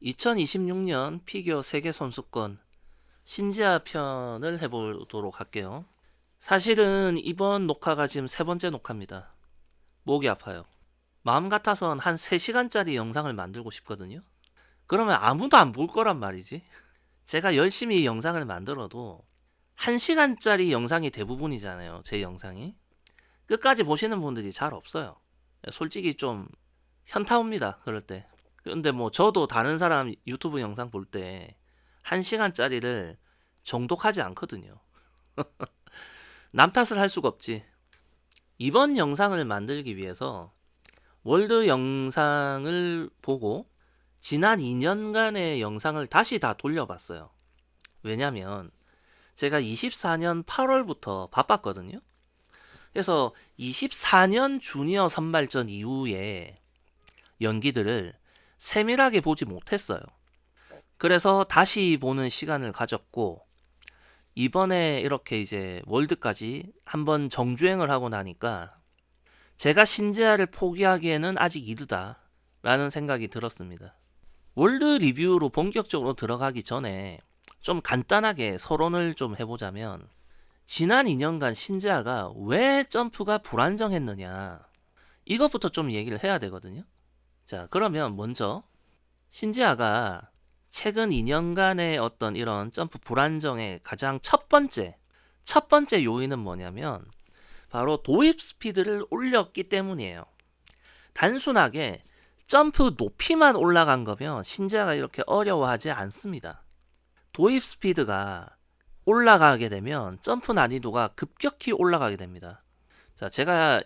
2026년 피겨 세계선수권 신지아 편을 해보도록 할게요. 사실은 이번 녹화가 지금 세 번째 녹화입니다. 목이 아파요. 마음 같아선 한 3시간짜리 영상을 만들고 싶거든요. 그러면 아무도 안 볼 거란 말이지. 제가 열심히 영상을 만들어도 1시간짜리 영상이 대부분이잖아요. 제 영상이. 끝까지 보시는 분들이 잘 없어요. 솔직히 좀 현타 옵니다. 그럴 때. 근데 뭐 저도 다른 사람 유튜브 영상 볼 때 1시간짜리를 정독하지 않거든요. 남 탓을 할 수가 없지. 이번 영상을 만들기 위해서 월드 영상을 보고 지난 2년간의 영상을 다시 다 돌려봤어요. 왜냐면 제가 24년 8월부터 바빴거든요. 그래서 24년 주니어 선발전 이후에 연기들을 세밀하게 보지 못했어요. 그래서 다시 보는 시간을 가졌고, 이번에 이렇게 이제 월드까지 한번 정주행을 하고 나니까 제가 신지아를 포기하기에는 아직 이르다 라는 생각이 들었습니다. 월드 리뷰로 본격적으로 들어가기 전에 좀 간단하게 서론을 좀 해보자면, 지난 2년간 신지아가 왜 점프가 불안정했느냐, 이것부터 좀 얘기를 해야 되거든요. 자, 그러면 먼저 신지아가 최근 2년간의 어떤 이런 점프 불안정의 가장 첫 번째 요인은 뭐냐면 바로 도입 스피드를 올렸기 때문이에요. 단순하게 점프 높이만 올라간 거면 신지아가 이렇게 어려워하지 않습니다. 도입 스피드가 올라가게 되면 점프 난이도가 급격히 올라가게 됩니다. 자, 제가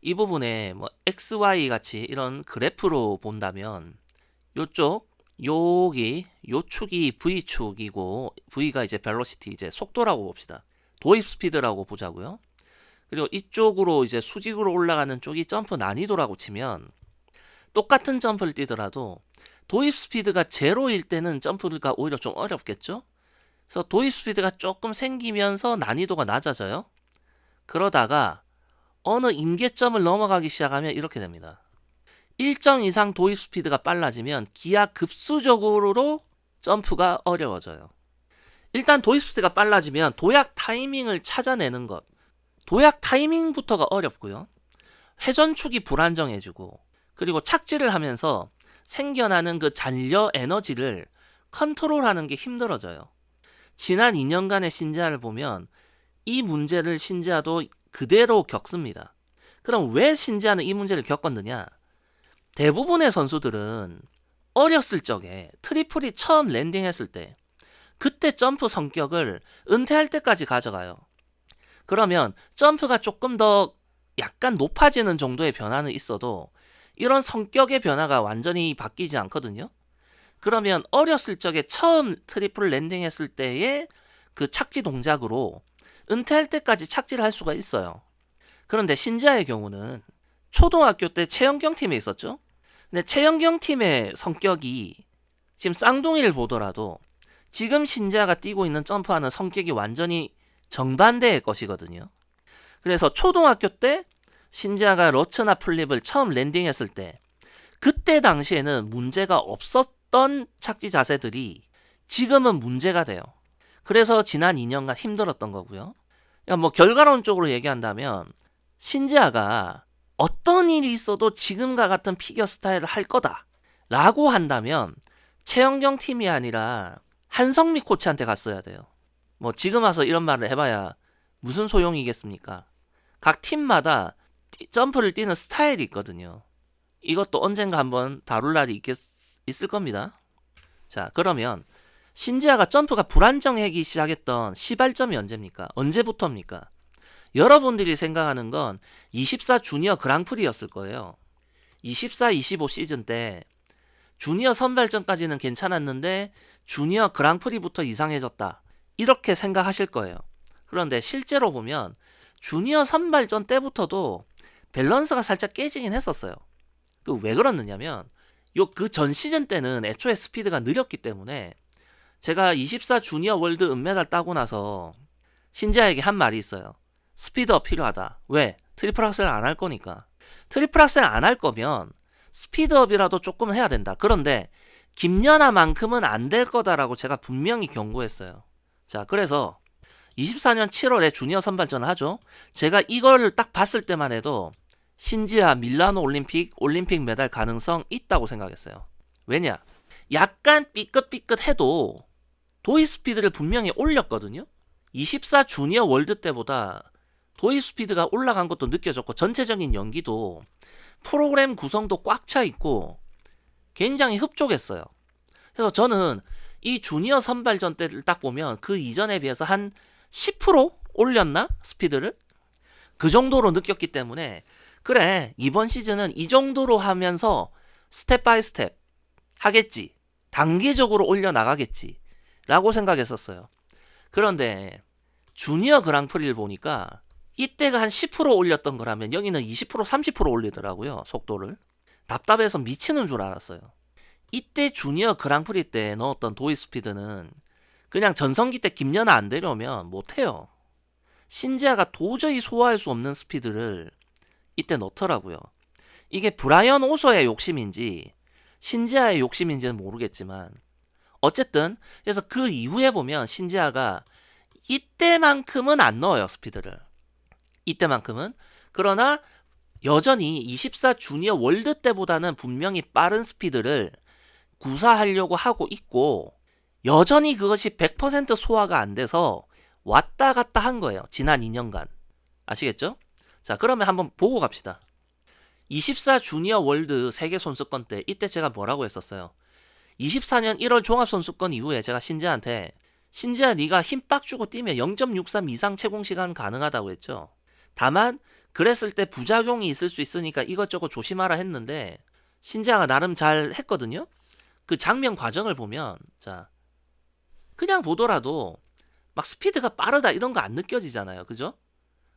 이 부분에 뭐 XY 같이 이런 그래프로 본다면 요쪽 여기 요 축이 V축이고, V가 이제 벨로시티, 이제 속도라고 봅시다. 도입 스피드라고 보자고요. 그리고 이쪽으로 이제 수직으로 올라가는 쪽이 점프 난이도라고 치면, 똑같은 점프를 뛰더라도 도입 스피드가 제로일 때는 점프가 오히려 좀 어렵겠죠. 그래서 도입 스피드가 조금 생기면서 난이도가 낮아져요. 그러다가 어느 임계점을 넘어가기 시작하면 이렇게 됩니다. 일정 이상 도입 스피드가 빨라지면 기하급수적으로 점프가 어려워져요. 일단 도입 스피드가 빨라지면 도약 타이밍을 찾아내는 것, 도약 타이밍부터가 어렵고요. 회전축이 불안정해지고, 그리고 착지를 하면서 생겨나는 그 잔여 에너지를 컨트롤하는 게 힘들어져요. 지난 2년간의 신지아를 보면 이 문제를 신지아도 그대로 겪습니다. 그럼 왜 신지아는 이 문제를 겪었느냐? 대부분의 선수들은 어렸을 적에 트리플이 처음 랜딩했을 때, 그때 점프 성격을 은퇴할 때까지 가져가요. 그러면 점프가 조금 더 약간 높아지는 정도의 변화는 있어도 이런 성격의 변화가 완전히 바뀌지 않거든요. 그러면 어렸을 적에 처음 트리플 랜딩했을 때의 그 착지 동작으로 은퇴할 때까지 착지를 할 수가 있어요. 그런데 신지아의 경우는 초등학교 때 최연경 팀에 있었죠. 근데 최연경 팀의 성격이 지금 쌍둥이를 보더라도 지금 신지아가 뛰고 있는 점프하는 성격이 완전히 정반대의 것이거든요. 그래서 초등학교 때 신지아가 러츠나 플립을 처음 랜딩했을 때, 그때 당시에는 문제가 없었던 착지 자세들이 지금은 문제가 돼요. 그래서 지난 2년간 힘들었던 거고요. 뭐 결과론적으로 얘기한다면 신지아가 어떤 일이 있어도 지금과 같은 피겨 스타일을 할 거다 라고 한다면 최연경 팀이 아니라 한성미 코치한테 갔어야 돼요. 뭐 지금 와서 이런 말을 해봐야 무슨 소용이겠습니까? 각 팀마다 점프를 뛰는 스타일이 있거든요. 이것도 언젠가 한번 다룰 날이 있을 겁니다. 자, 그러면 신지아가 점프가 불안정하기 시작했던 시발점이 언제입니까? 언제부터입니까? 여러분들이 생각하는 건 24 주니어 그랑프리였을 거예요. 24, 25 시즌 때 주니어 선발전까지는 괜찮았는데 주니어 그랑프리부터 이상해졌다, 이렇게 생각하실 거예요. 그런데 실제로 보면 주니어 선발전 때부터도 밸런스가 살짝 깨지긴 했었어요. 왜 그러느냐면 그 전 시즌 때는 애초에 스피드가 느렸기 때문에, 제가 24 주니어 월드 은메달 따고 나서 신지아에게 한 말이 있어요. 스피드업 필요하다. 왜? 트리플 악셀 안 할 거니까. 트리플 악셀 안 할 거면 스피드업이라도 조금 해야 된다. 그런데 김연아만큼은 안 될 거다라고 제가 분명히 경고했어요. 자, 그래서 24년 7월에 주니어 선발전을 하죠. 제가 이거를 딱 봤을 때만 해도 신지아 밀라노 올림픽 메달 가능성 있다고 생각했어요. 왜냐? 약간 삐끗삐끗해도 도입 스피드를 분명히 올렸거든요. 24 주니어 월드 때보다 도입 스피드가 올라간 것도 느껴졌고 전체적인 연기도 프로그램 구성도 꽉 차 있고 굉장히 흡족했어요. 그래서 저는 이 주니어 선발전 때를 딱 보면 그 이전에 비해서 한 10% 올렸나? 스피드를? 그 정도로 느꼈기 때문에 그래, 이번 시즌은 이 정도로 하면서 스텝 바이 스텝 하겠지. 단계적으로 올려나가겠지. 라고 생각했었어요. 그런데 주니어 그랑프리를 보니까 이때가 한 10% 올렸던 거라면 여기는 20% 30% 올리더라고요. 속도를. 답답해서 미치는 줄 알았어요. 이때 주니어 그랑프리 때 넣었던 도입 스피드는 그냥 전성기 때 김연아 안 데려오면 못해요. 신지아가 도저히 소화할 수 없는 스피드를 이때 넣더라고요. 이게 브라이언 오서의 욕심인지 신지아의 욕심인지는 모르겠지만 어쨌든 그래서 그 이후에 보면 신지아가 이때만큼은 안 넣어요. 스피드를. 이때만큼은. 그러나 여전히 24 주니어 월드 때보다는 분명히 빠른 스피드를 구사하려고 하고 있고 여전히 그것이 100% 소화가 안 돼서 왔다 갔다 한 거예요. 지난 2년간. 아시겠죠? 자, 그러면 한번 보고 갑시다. 24 주니어 월드 세계 선수권 때 이때 제가 뭐라고 했었어요? 24년 1월 종합선수권 이후에 제가 신지아한테 신지아 네가 힘 빡 주고 뛰면 0.63 이상 채공시간 가능하다고 했죠. 다만 그랬을 때 부작용이 있을 수 있으니까 이것저것 조심하라 했는데 신지아가 나름 잘 했거든요. 그 장면 과정을 보면 자 그냥 보더라도 막 스피드가 빠르다 이런 거 안 느껴지잖아요. 그죠?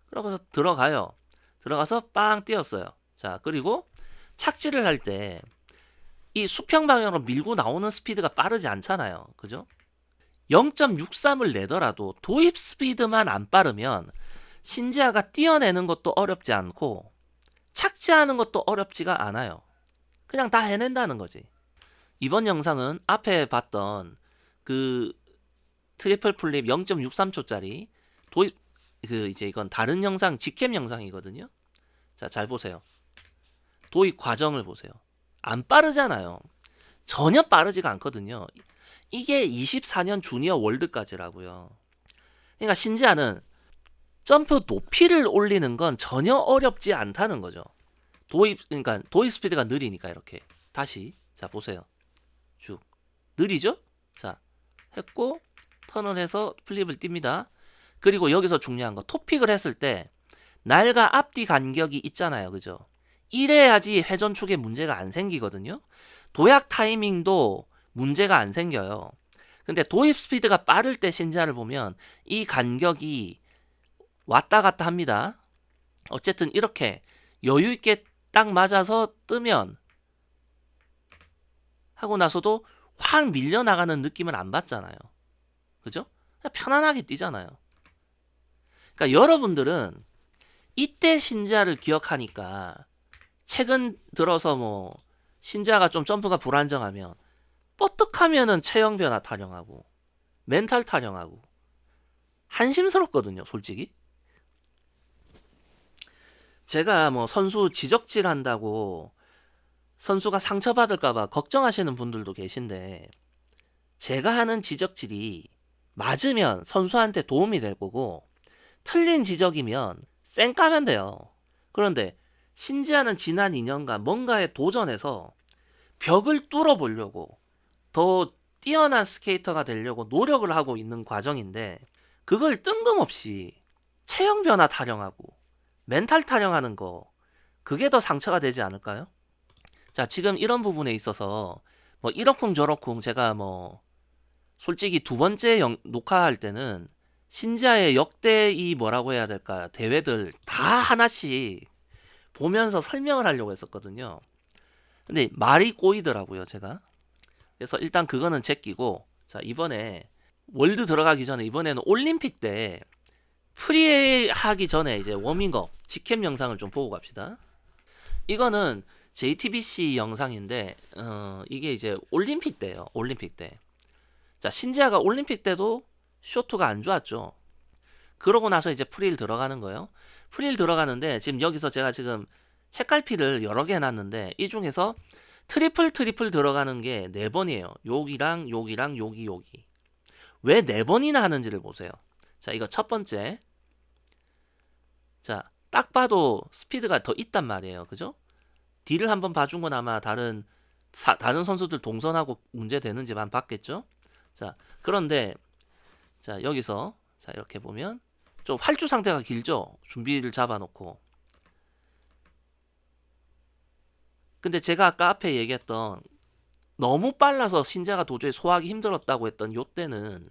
그러고서 들어가요. 들어가서 빵 뛰었어요. 자, 그리고 착지를 할 때 이 수평 방향으로 밀고 나오는 스피드가 빠르지 않잖아요. 그죠? 0.63을 내더라도 도입 스피드만 안 빠르면 신지아가 뛰어내는 것도 어렵지 않고 착지하는 것도 어렵지가 않아요. 그냥 다 해낸다는 거지. 이번 영상은 앞에 봤던 그 트리플 플립 0.63초짜리 도입 이제 이건 다른 영상 직캠 영상이거든요. 자, 잘 보세요. 도입 과정을 보세요. 안 빠르잖아요. 전혀 빠르지가 않거든요. 이게 24년 주니어 월드까지라고요. 그러니까 신지아는 점프 높이를 올리는 건 전혀 어렵지 않다는 거죠. 그러니까 도입 스피드가 느리니까 이렇게. 다시 자 보세요. 쭉 느리죠? 자 했고 턴을 해서 플립을 띱니다. 그리고 여기서 중요한 거 토픽을 했을 때 날과 앞뒤 간격이 있잖아요. 그죠? 이래야지 회전축에 문제가 안 생기거든요. 도약 타이밍도 문제가 안 생겨요. 근데 도입 스피드가 빠를 때 신지아를 보면 이 간격이 왔다 갔다 합니다. 어쨌든 이렇게 여유 있게 딱 맞아서 뜨면 하고 나서도 확 밀려나가는 느낌은 안 받잖아요. 그죠? 그냥 편안하게 뛰잖아요. 그러니까 여러분들은 이때 신지아를 기억하니까 최근 들어서 뭐 신지아가 좀 점프가 불안정하면 뻗떡하면은 체형 변화 타령하고 멘탈 타령하고 한심스럽거든요, 솔직히. 제가 뭐 선수 지적질 한다고 선수가 상처받을까봐 걱정하시는 분들도 계신데 제가 하는 지적질이 맞으면 선수한테 도움이 될 거고 틀린 지적이면 쌩 까면 돼요. 그런데 신지아는 지난 2년간 뭔가에 도전해서 벽을 뚫어보려고 더 뛰어난 스케이터가 되려고 노력을 하고 있는 과정인데 그걸 뜬금없이 체형 변화 타령하고 멘탈 타령하는 거 그게 더 상처가 되지 않을까요? 자, 지금 이런 부분에 있어서 뭐 이러쿵저러쿵 제가 뭐 솔직히 두 번째 녹화할 때는 신지아의 역대 이 뭐라고 해야 될까 대회들 다 하나씩 보면서 설명을 하려고 했었거든요. 근데 말이 꼬이더라고요, 제가. 그래서 일단 그거는 제끼고 자, 이번에 월드 들어가기 전에 이번에는 올림픽 때 프리 하기 전에 이제 워밍업 직캠 영상을 좀 보고 갑시다. 이거는 JTBC 영상인데 이게 이제 올림픽 때예요. 올림픽 때. 자, 신지아가 올림픽 때도 쇼트가 안 좋았죠. 그러고 나서 이제 프릴 들어가는 거예요. 프릴 들어가는데 지금 여기서 제가 지금 책갈피를 여러 개 해놨는데 이 중에서 트리플 들어가는 게 4번이에요. 여기랑 여기랑 여기. 왜 4번이나 하는지를 보세요. 자, 이거 첫 번째. 자, 딱 봐도 스피드가 더 있단 말이에요. 그죠? D를 한번 봐준 건 아마 다른 선수들 동선하고 문제 되는지만 봤겠죠? 자, 그런데 자, 여기서 자, 이렇게 보면 좀 활주 상태가 길죠? 준비를 잡아놓고. 근데 제가 아까 앞에 얘기했던 너무 빨라서 신재가 도저히 소화하기 힘들었다고 했던 요때는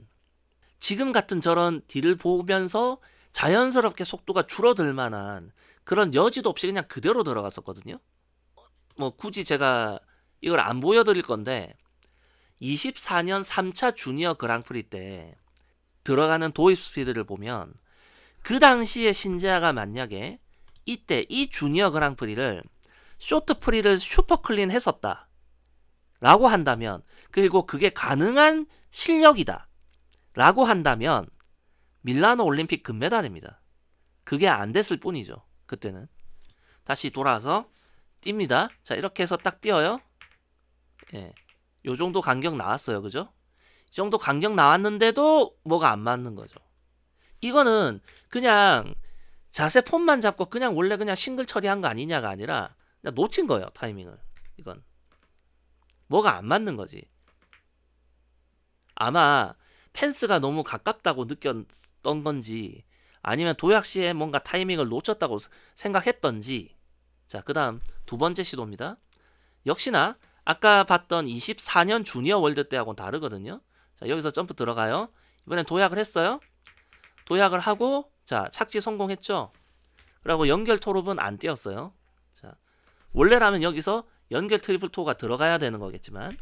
지금 같은 저런 딜을 보면서 자연스럽게 속도가 줄어들 만한 그런 여지도 없이 그냥 그대로 들어갔었거든요. 뭐 굳이 제가 이걸 안 보여드릴 건데 24년 3차 주니어 그랑프리 때 들어가는 도입 스피드를 보면 그 당시에 신재아가 만약에 이때 이 주니어 그랑프리를 쇼트 프리를 슈퍼 클린 했었다 라고 한다면, 그리고 그게 가능한 실력이다 라고 한다면 밀라노 올림픽 금메달입니다. 그게 안 됐을 뿐이죠. 그때는. 다시 돌아와서 뜁니다. 자, 이렇게 해서 딱 뛰어요. 예. 요 정도 간격 나왔어요. 그죠? 이 정도 간격 나왔는데도 뭐가 안 맞는 거죠. 이거는 그냥 자세 폼만 잡고 그냥 원래 그냥 싱글 처리한 거 아니냐가 아니라 그냥 놓친 거예요. 타이밍을. 이건 뭐가 안 맞는 거지. 아마 펜스가 너무 가깝다고 느꼈던 건지 아니면 도약 시에 뭔가 타이밍을 놓쳤다고 생각했던지. 자, 그 다음 두 번째 시도입니다. 역시나 아까 봤던 24년 주니어 월드 때하고는 다르거든요. 자, 여기서 점프 들어가요. 이번엔 도약을 했어요. 도약을 하고 자, 착지 성공했죠. 그리고 연결 토롭은 안 띄었어요. 자, 원래라면 여기서 연결 트리플 토가 들어가야 되는 거겠지만.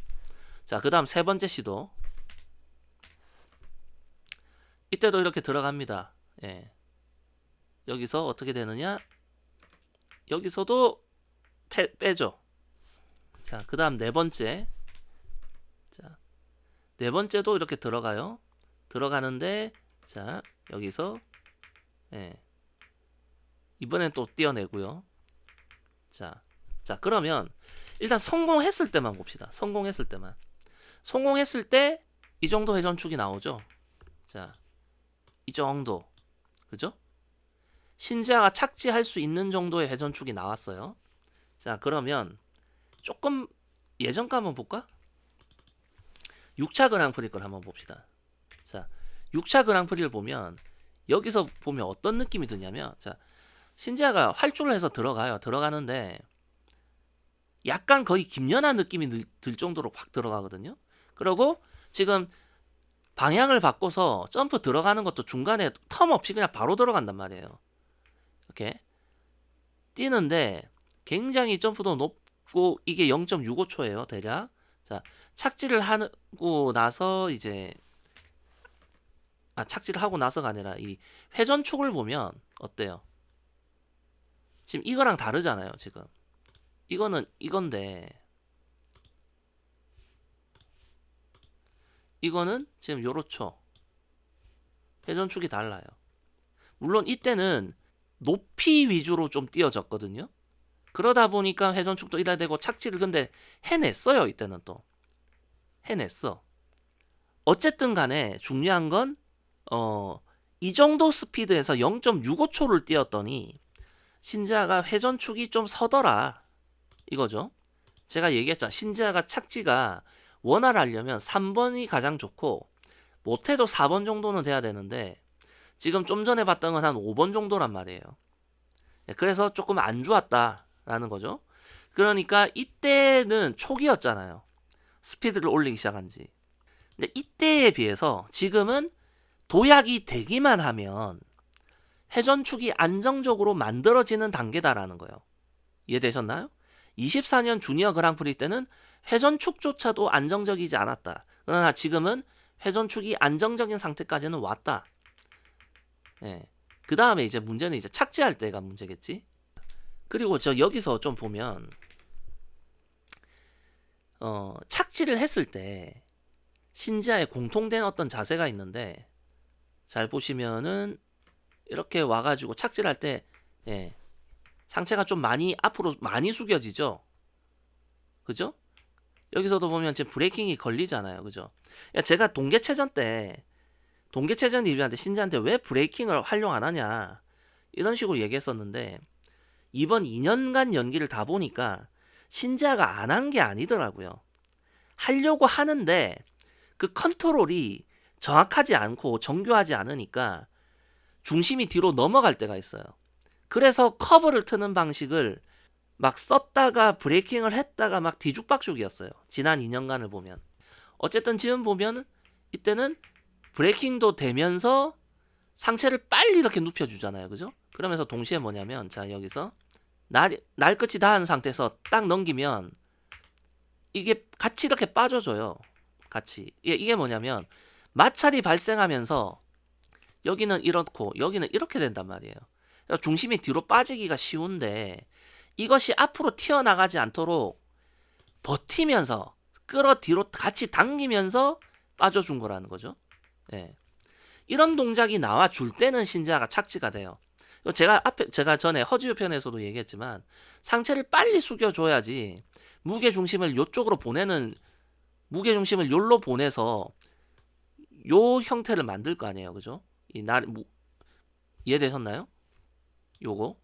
자, 그 다음 세 번째 시도. 이때도 이렇게 들어갑니다. 예. 여기서 어떻게 되느냐? 여기서도 빼죠. 자, 그 다음 네 번째. 자, 네 번째도 이렇게 들어가요. 들어가는데, 자, 여기서, 예. 이번엔 또 띄어내고요. 자, 그러면, 일단 성공했을 때만 봅시다. 성공했을 때만. 성공했을 때, 이 정도 회전축이 나오죠. 자, 이 정도. 그죠? 신지아가 착지할 수 있는 정도의 회전축이 나왔어요. 자, 그러면, 조금 예전 거 한번 볼까? 6차 그랑프리 걸 한번 봅시다. 자, 6차 그랑프리를 보면 여기서 보면 어떤 느낌이 드냐면, 자, 신지아가 활주를 해서 들어가요. 들어가는데 약간 거의 김연한 느낌이 들 정도로 확 들어가거든요. 그리고 지금 방향을 바꿔서 점프 들어가는 것도 중간에 텀 없이 그냥 바로 들어간단 말이에요. 이렇게 뛰는데 굉장히 점프도 높고 이게 0.65초예요 대략. 자, 착지를 하고 나서 이제 착지를 하고 나서가 아니라 이 회전축을 보면 어때요? 지금 이거랑 다르잖아요. 지금 이거는 이건데 이거는 지금 요렇죠. 회전축이 달라요. 물론 이때는 높이 위주로 좀 띄어졌거든요. 그러다 보니까 회전축도 이래야 되고 착지를 근데 해냈어요. 이때는 또 해냈어. 어쨌든 간에 중요한 건 이 정도 스피드에서 0.65초를 띄었더니 신지아가 회전축이 좀 서더라 이거죠. 제가 얘기했잖아. 신지아가 착지가 원활하려면 3번이 가장 좋고 못해도 4번 정도는 돼야 되는데 지금 좀 전에 봤던 건 한 5번 정도란 말이에요. 그래서 조금 안 좋았다라는 거죠. 그러니까 이때는 초기였잖아요. 스피드를 올리기 시작한 지. 근데 이때에 비해서 지금은 도약이 되기만 하면 회전축이 안정적으로 만들어지는 단계다라는 거예요. 이해되셨나요? 24년 주니어 그랑프리 때는 회전축조차도 안정적이지 않았다. 그러나 지금은 회전축이 안정적인 상태까지는 왔다. 예. 그 다음에 이제 문제는 이제 착지할 때가 문제겠지. 그리고 저 여기서 좀 보면 착지를 했을 때 신지아에 공통된 어떤 자세가 있는데, 잘 보시면은 이렇게 와가지고 착지를 할 때, 예, 상체가 좀 많이 앞으로 많이 숙여지죠. 그죠? 여기서도 보면 지금 브레이킹이 걸리잖아요. 그죠? 야, 제가 동계체전 리뷰한테 신지한테 왜 브레이킹을 활용 안 하냐 이런 식으로 얘기했었는데, 이번 2년간 연기를 다 보니까 신지아가 안 한 게 아니더라고요. 하려고 하는데 그 컨트롤이 정확하지 않고 정교하지 않으니까 중심이 뒤로 넘어갈 때가 있어요. 그래서 커브를 트는 방식을 막 썼다가 브레이킹을 했다가 막 뒤죽박죽이었어요. 지난 2년간을 보면. 어쨌든 지금 보면 이때는 브레이킹도 되면서 상체를 빨리 이렇게 눕혀주잖아요. 그죠? 그러면서 동시에 뭐냐면, 자, 여기서 날 끝이 닿은 상태에서 딱 넘기면 이게 같이 이렇게 빠져줘요. 같이. 이게 뭐냐면, 마찰이 발생하면서 여기는 이렇고 여기는 이렇게 된단 말이에요. 그러니까 중심이 뒤로 빠지기가 쉬운데, 이것이 앞으로 튀어나가지 않도록 버티면서 끌어 뒤로 같이 당기면서 빠져준 거라는 거죠. 예. 이런 동작이 나와 줄 때는 신지아가 착지가 돼요. 제가 전에 허즈유 편에서도 얘기했지만, 상체를 빨리 숙여줘야지 무게 중심을 요쪽으로 보내는, 무게 중심을 요로 보내서 요 형태를 만들 거 아니에요. 그죠? 이해되셨나요? 요거.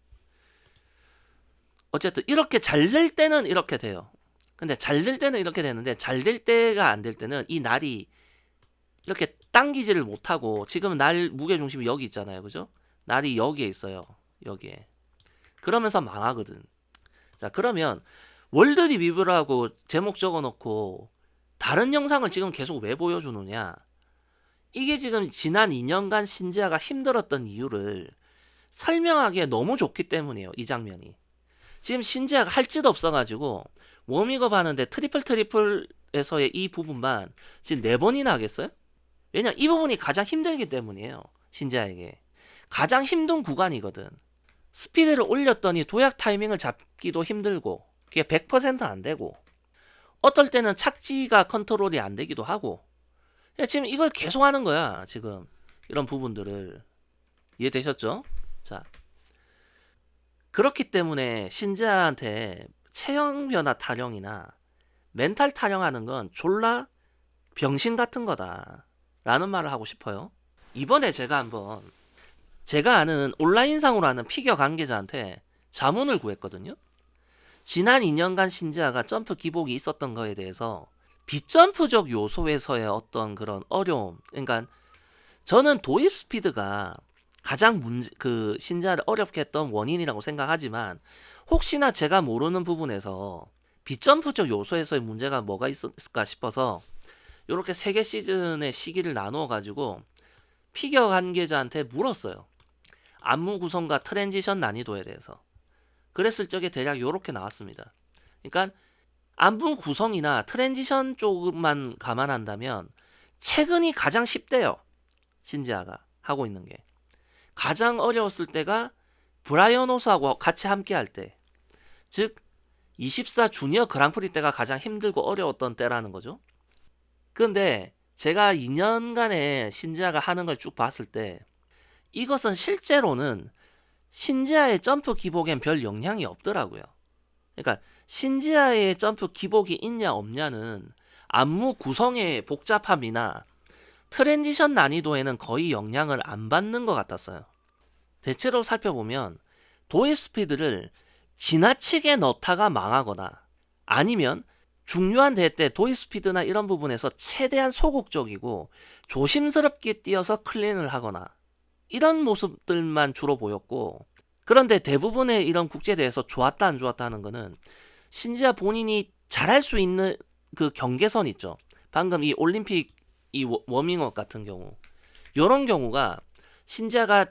어쨌든 이렇게 잘 될 때는 이렇게 돼요. 근데 잘 될 때는 이렇게 되는데, 잘 될 때가 안 될 때는 이 날이 이렇게 당기지를 못하고, 지금 날 무게중심이 여기 있잖아요. 그죠? 날이 여기에 있어요. 여기에. 그러면서 망하거든. 자, 그러면 월드 리뷰라고 제목 적어놓고 다른 영상을 지금 계속 왜 보여주느냐? 이게 지금 지난 2년간 신지아가 힘들었던 이유를 설명하기에 너무 좋기 때문이에요. 이 장면이. 지금 신지아가 할 짓 없어가지고 워밍업 하는데 트리플에서의 이 부분만 지금 4번이나 하겠어요? 왜냐, 이 부분이 가장 힘들기 때문이에요. 신지아에게. 가장 힘든 구간이거든. 스피드를 올렸더니 도약 타이밍을 잡기도 힘들고, 그게 100%안 되고, 어떨 때는 착지가 컨트롤이 안 되기도 하고. 지금 이걸 계속 하는 거야. 지금 이런 부분들을. 이해되셨죠? 자, 그렇기 때문에 신지아한테 체형 변화 타령이나 멘탈 타령하는 건 졸라 병신 같은 거다 라는 말을 하고 싶어요. 이번에 제가 아는 온라인상으로 하는 피겨 관계자한테 자문을 구했거든요. 지난 2년간 신지아가 점프 기복이 있었던 거에 대해서 빗점프적 요소에서의 어떤 그런 어려움, 그러니까 저는 도입 스피드가 가장 신지아를 어렵게 했던 원인이라고 생각하지만, 혹시나 제가 모르는 부분에서 빗점프적 요소에서의 문제가 뭐가 있을까 싶어서 이렇게 3개 시즌의 시기를 나누어 가지고 피겨 관계자한테 물었어요. 안무 구성과 트랜지션 난이도에 대해서. 그랬을 적에 대략 이렇게 나왔습니다. 그러니까 안무 구성이나 트랜지션 쪽만 감안한다면 최근이 가장 쉽대요. 신지아가 하고 있는 게. 가장 어려웠을 때가 브라이언 호스하고 같이 함께 할 때, 즉 24 주니어 그랑프리 때가 가장 힘들고 어려웠던 때라는 거죠. 근데 제가 2년간의 신지아가 하는 걸 쭉 봤을 때, 이것은 실제로는 신지아의 점프 기복엔 별 영향이 없더라고요. 그러니까 신지아의 점프 기복이 있냐 없냐는 안무 구성의 복잡함이나 트랜지션 난이도에는 거의 영향을 안 받는 것 같았어요. 대체로 살펴보면 도입 스피드를 지나치게 넣다가 망하거나, 아니면 중요한 대회 때 도입 스피드나 이런 부분에서 최대한 소극적이고 조심스럽게 뛰어서 클린을 하거나, 이런 모습들만 주로 보였고, 그런데 대부분의 이런 국제대회에서 좋았다 안 좋았다 하는 거는 신지아 본인이 잘할 수 있는 그 경계선 있죠. 방금 이 올림픽 이 워밍업 같은 경우, 이런 경우가 신지아가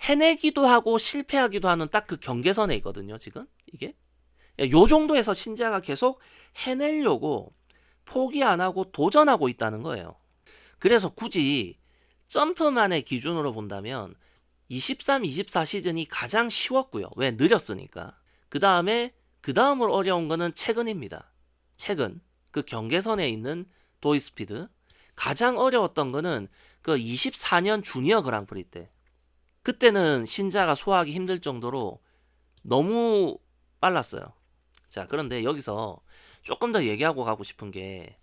해내기도 하고 실패하기도 하는 딱 그 경계선에 있거든요. 지금 이게 요 정도에서 신지아가 계속 해내려고 포기 안 하고 도전하고 있다는 거예요. 그래서 굳이 점프만의 기준으로 본다면 23, 24 시즌이 가장 쉬웠고요. 왜? 느렸으니까. 그 다음으로 어려운 거는 최근입니다. 최근. 그 경계선에 있는 도이스피드. 가장 어려웠던 거는 그 24년 주니어 그랑프리 때. 그때는 신자가 소화하기 힘들 정도로 너무 빨랐어요. 자, 그런데 여기서 조금 더 얘기하고 가고 싶은 게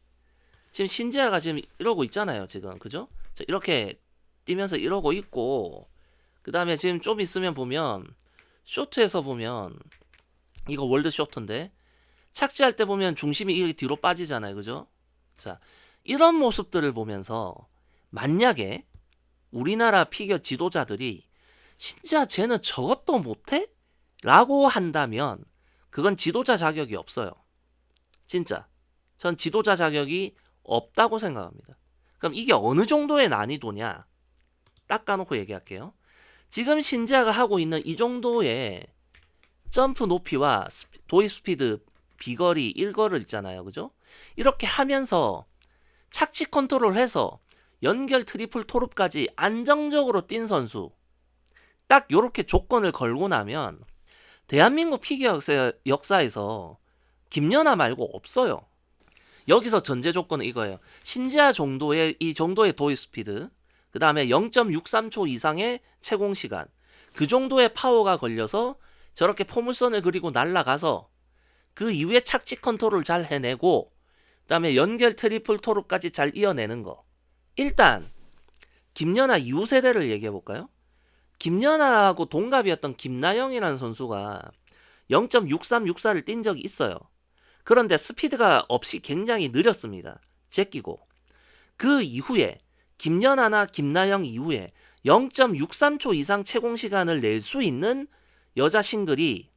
지금 신지아가 지금 이러고 있잖아요, 지금. 그죠? 자, 이렇게 뛰면서 이러고 있고, 그 다음에 지금 좀 있으면 보면 쇼트에서 보면 이거 월드 쇼트인데 착지할 때 보면 중심이 이렇게 뒤로 빠지잖아요, 그죠? 자, 이런 모습들을 보면서 만약에 우리나라 피겨 지도자들이 진짜 쟤는 저것도 못해? 라고 한다면 그건 지도자 자격이 없어요. 진짜. 전 지도자 자격이 없다고 생각합니다. 그럼 이게 어느 정도의 난이도냐? 딱 까놓고 얘기할게요. 지금 신지아가 하고 있는 이 정도의 점프 높이와 도입 스피드, 비거리, 일거를 있잖아요. 그죠? 이렇게 하면서 착지 컨트롤 해서 연결 트리플 토룹까지 안정적으로 뛴 선수. 딱 요렇게 조건을 걸고 나면 대한민국 피겨 역사에서 김연아 말고 없어요. 여기서 전제 조건은 이거예요. 신지아 정도의 이 정도의 도입 스피드, 그 다음에 0.63초 이상의 채공 시간, 그 정도의 파워가 걸려서 저렇게 포물선을 그리고 날아가서 그 이후에 착지 컨트롤을 잘 해내고, 그 다음에 연결 트리플 토룹까지 잘 이어내는 거. 일단 김연아 이후 세대를 얘기해 볼까요? 김연아하고 동갑이었던 김나영이라는 선수가 0.6364를 뛴 적이 있어요. 그런데 스피드가 없이 굉장히 느렸습니다. 제끼고. 그 이후에 김연아나 김나영 이후에 0.63초 이상 채공 시간을 낼 수 있는 여자 싱글이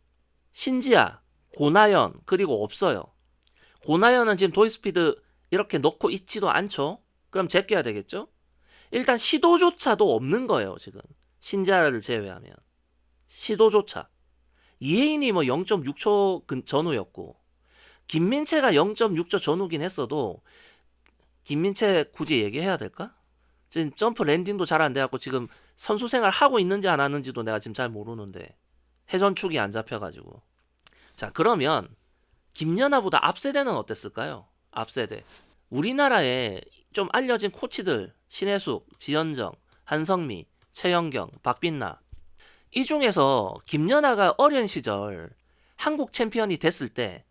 신지아, 고나연 그리고 없어요. 고나연은 지금 도입 스피드 이렇게 넣고 있지도 않죠. 그럼 제껴야 되겠죠? 일단 시도조차도 없는 거예요, 지금. 신지아를 제외하면. 시도조차. 이혜인이 뭐 0.6초 전후였고, 김민채가 0.6초 전후긴 했어도, 김민채 굳이 얘기해야 될까? 지금 점프 랜딩도 잘 안 돼갖고 지금 선수 생활 하고 있는지 안 하는지도 내가 지금 잘 모르는데, 회전축이 안 잡혀가지고. 자, 그러면 김연아보다 앞세대는 어땠을까요? 앞세대. 우리나라에 좀 알려진 코치들, 신혜숙, 지현정, 한성미, 최영경, 박빛나. 이 중에서 김연아가 어린 시절 한국 챔피언이 됐을 때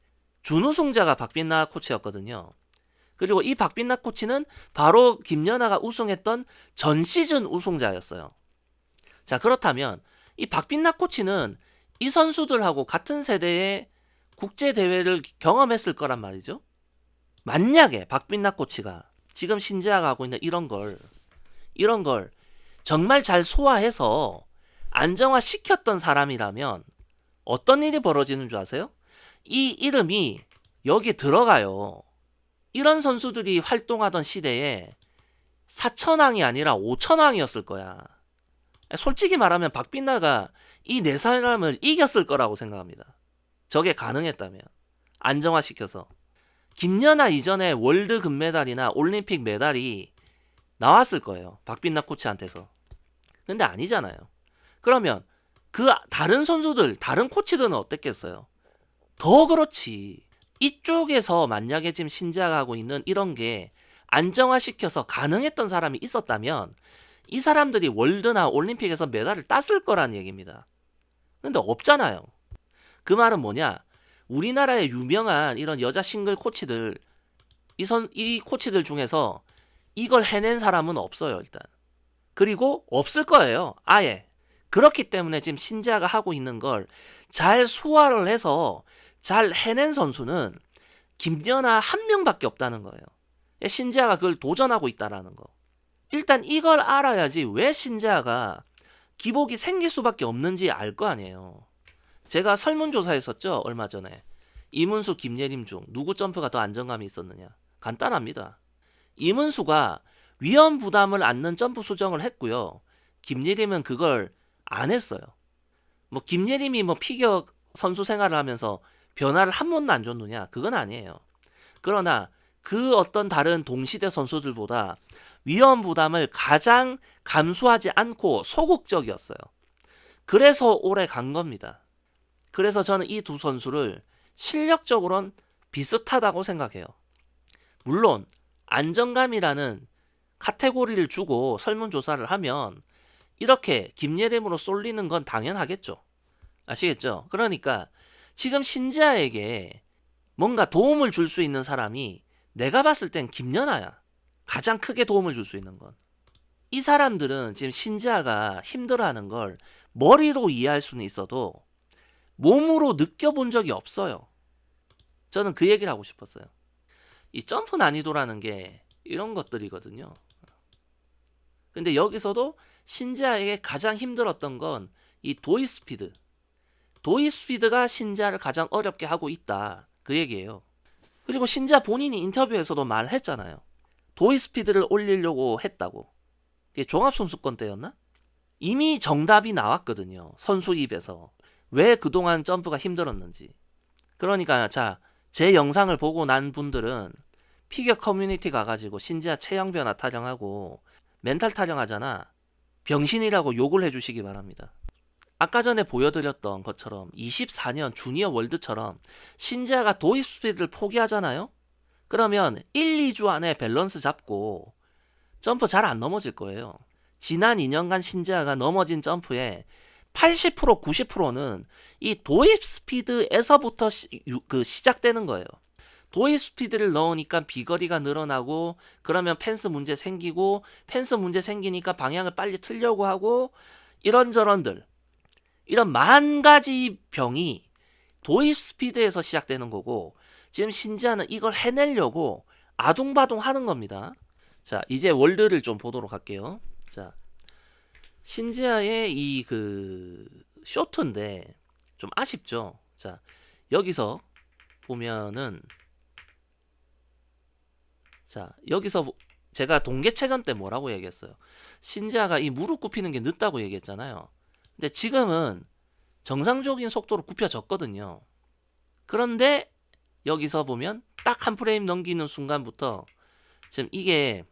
준우승자가 박빛나 코치였거든요. 그리고 이 박빛나 코치는 바로 김연아가 우승했던 전 시즌 우승자였어요. 자, 그렇다면 이 박빛나 코치는 이 선수들하고 같은 세대의 국제대회를 경험했을 거란 말이죠. 만약에 박빛나 코치가 지금 신지아가 하고 있는 이런 걸 정말 잘 소화해서 안정화 시켰던 사람이라면 어떤 일이 벌어지는 줄 아세요? 이 이름이 여기 들어가요. 이런 선수들이 활동하던 시대에 4천왕이 아니라 5천왕이었을 거야. 솔직히 말하면 박빛나가 이 네 사람을 이겼을 거라고 생각합니다. 저게 가능했다면. 안정화시켜서. 김연아 이전에 월드 금메달이나 올림픽 메달이 나왔을 거예요. 박빛나 코치한테서. 근데 아니잖아요. 그러면 그 다른 선수들, 다른 코치들은 어땠겠어요? 더 그렇지. 이쪽에서 만약에 지금 신지아가 하고 있는 이런 게 안정화시켜서 가능했던 사람이 있었다면 이 사람들이 월드나 올림픽에서 메달을 땄을 거란 얘기입니다. 근데 없잖아요. 그 말은 뭐냐? 우리나라의 유명한 이런 여자 싱글 코치들, 이 코치들 중에서 이걸 해낸 사람은 없어요, 일단. 그리고 없을 거예요, 아예. 그렇기 때문에 지금 신지아가 하고 있는 걸 잘 소화를 해서 잘 해낸 선수는 김연아 한 명밖에 없다는 거예요. 신지아가 그걸 도전하고 있다라는 거. 일단 이걸 알아야지 왜 신지아가 기복이 생길 수밖에 없는지 알 거 아니에요. 제가 설문조사했었죠, 얼마 전에. 이문수, 김예림 중 누구 점프가 더 안정감이 있었느냐. 간단합니다. 이문수가 위험 부담을 안는 점프 수정을 했고요. 김예림은 그걸 안 했어요. 뭐 김예림이 뭐 피겨 선수 생활을 하면서 변화를 한 번도 안 줬느냐? 그건 아니에요. 그러나 그 어떤 다른 동시대 선수들보다 위험 부담을 가장 감수하지 않고 소극적이었어요. 그래서 오래 간 겁니다. 그래서 저는 이 두 선수를 실력적으로는 비슷하다고 생각해요. 물론 안정감이라는 카테고리를 주고 설문조사를 하면 이렇게 김예림으로 쏠리는 건 당연하겠죠. 아시겠죠? 그러니까 지금 신지아에게 뭔가 도움을 줄 수 있는 사람이 내가 봤을 땐 김연아야. 가장 크게 도움을 줄 수 있는 건. 이 사람들은 지금 신지아가 힘들어하는 걸 머리로 이해할 수는 있어도 몸으로 느껴본 적이 없어요. 저는 그 얘기를 하고 싶었어요. 이 점프 난이도라는 게 이런 것들이거든요. 근데 여기서도 신지아에게 가장 힘들었던 건 이 도입 스피드. 도입 스피드가 신지아를 가장 어렵게 하고 있다. 그 얘기예요. 그리고 신지아 본인이 인터뷰에서도 말했잖아요. 도입 스피드를 올리려고 했다고. 이게 종합선수권 때였나? 이미 정답이 나왔거든요. 선수 입에서. 왜 그동안 점프가 힘들었는지. 그러니까 자, 제 영상을 보고 난 분들은 피겨 커뮤니티 가가지고 신지아 체형 변화 타령하고 멘탈 타령하잖아. 병신이라고 욕을 해주시기 바랍니다. 아까 전에 보여드렸던 것처럼 24년 주니어 월드처럼 신지아가 도입 스피드를 포기하잖아요? 그러면 1, 2주 안에 밸런스 잡고 점프 잘 안 넘어질 거예요. 지난 2년간 신지아가 넘어진 점프의 80% 90%는 이 도입 스피드에서부터 시작되는 거예요. 도입 스피드를 넣으니까 비거리가 늘어나고 그러면 펜스 문제 생기고 펜스 문제 생기니까 방향을 빨리 틀려고 하고 이런저런들 이런 만 가지 병이 도입 스피드에서 시작되는 거고 지금 신지아는 이걸 해내려고 아둥바둥 하는 겁니다. 자, 이제 월드를 좀 보도록 할게요. 자, 신지아의 이 쇼트인데 좀 아쉽죠. 자, 여기서 보면은 자, 여기서 제가 동계체전 때 뭐라고 얘기했어요? 신지아가 이 무릎 굽히는 게 늦다고 얘기했잖아요. 근데 지금은 정상적인 속도로 굽혀졌거든요. 그런데 여기서 보면 딱 한 프레임 넘기는 순간부터 지금 이게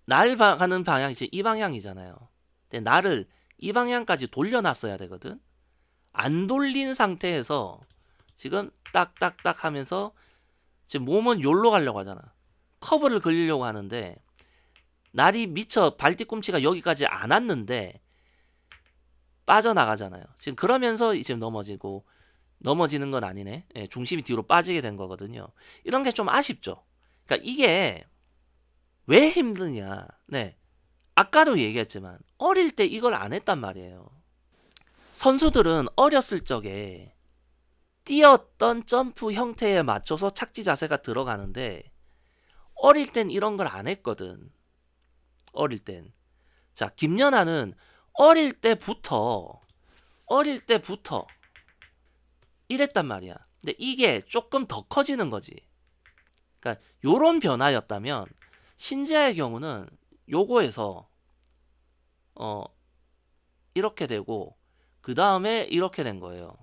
날 가는 방향이 지금 이 방향이잖아요. 근데 날을 이 방향까지 돌려놨어야 되거든. 안 돌린 상태에서 지금 딱딱딱 하면서 지금 몸은 요로 가려고 하잖아. 커브를 그리려고 하는데 날이 미처 발뒤꿈치가 여기까지 안 왔는데 빠져나가잖아요. 지금 그러면서 지금 넘어지는 건 아니네. 예, 중심이 뒤로 빠지게 된 거거든요. 이런 게 좀 아쉽죠. 그러니까 이게 왜 힘드냐. 네. 아까도 얘기했지만 어릴 때 이걸 안 했단 말이에요. 선수들은 어렸을 적에 뛰었던 점프 형태에 맞춰서 착지 자세가 들어가는데 어릴 땐 이런 걸 안 했거든. 어릴 땐. 자, 김연아는 어릴 때부터 이랬단 말이야. 근데 이게 조금 더 커지는 거지. 그러니까 요런 변화였다면 신지아의 경우는 요거에서 이렇게 되고 그 다음에 이렇게 된 거예요.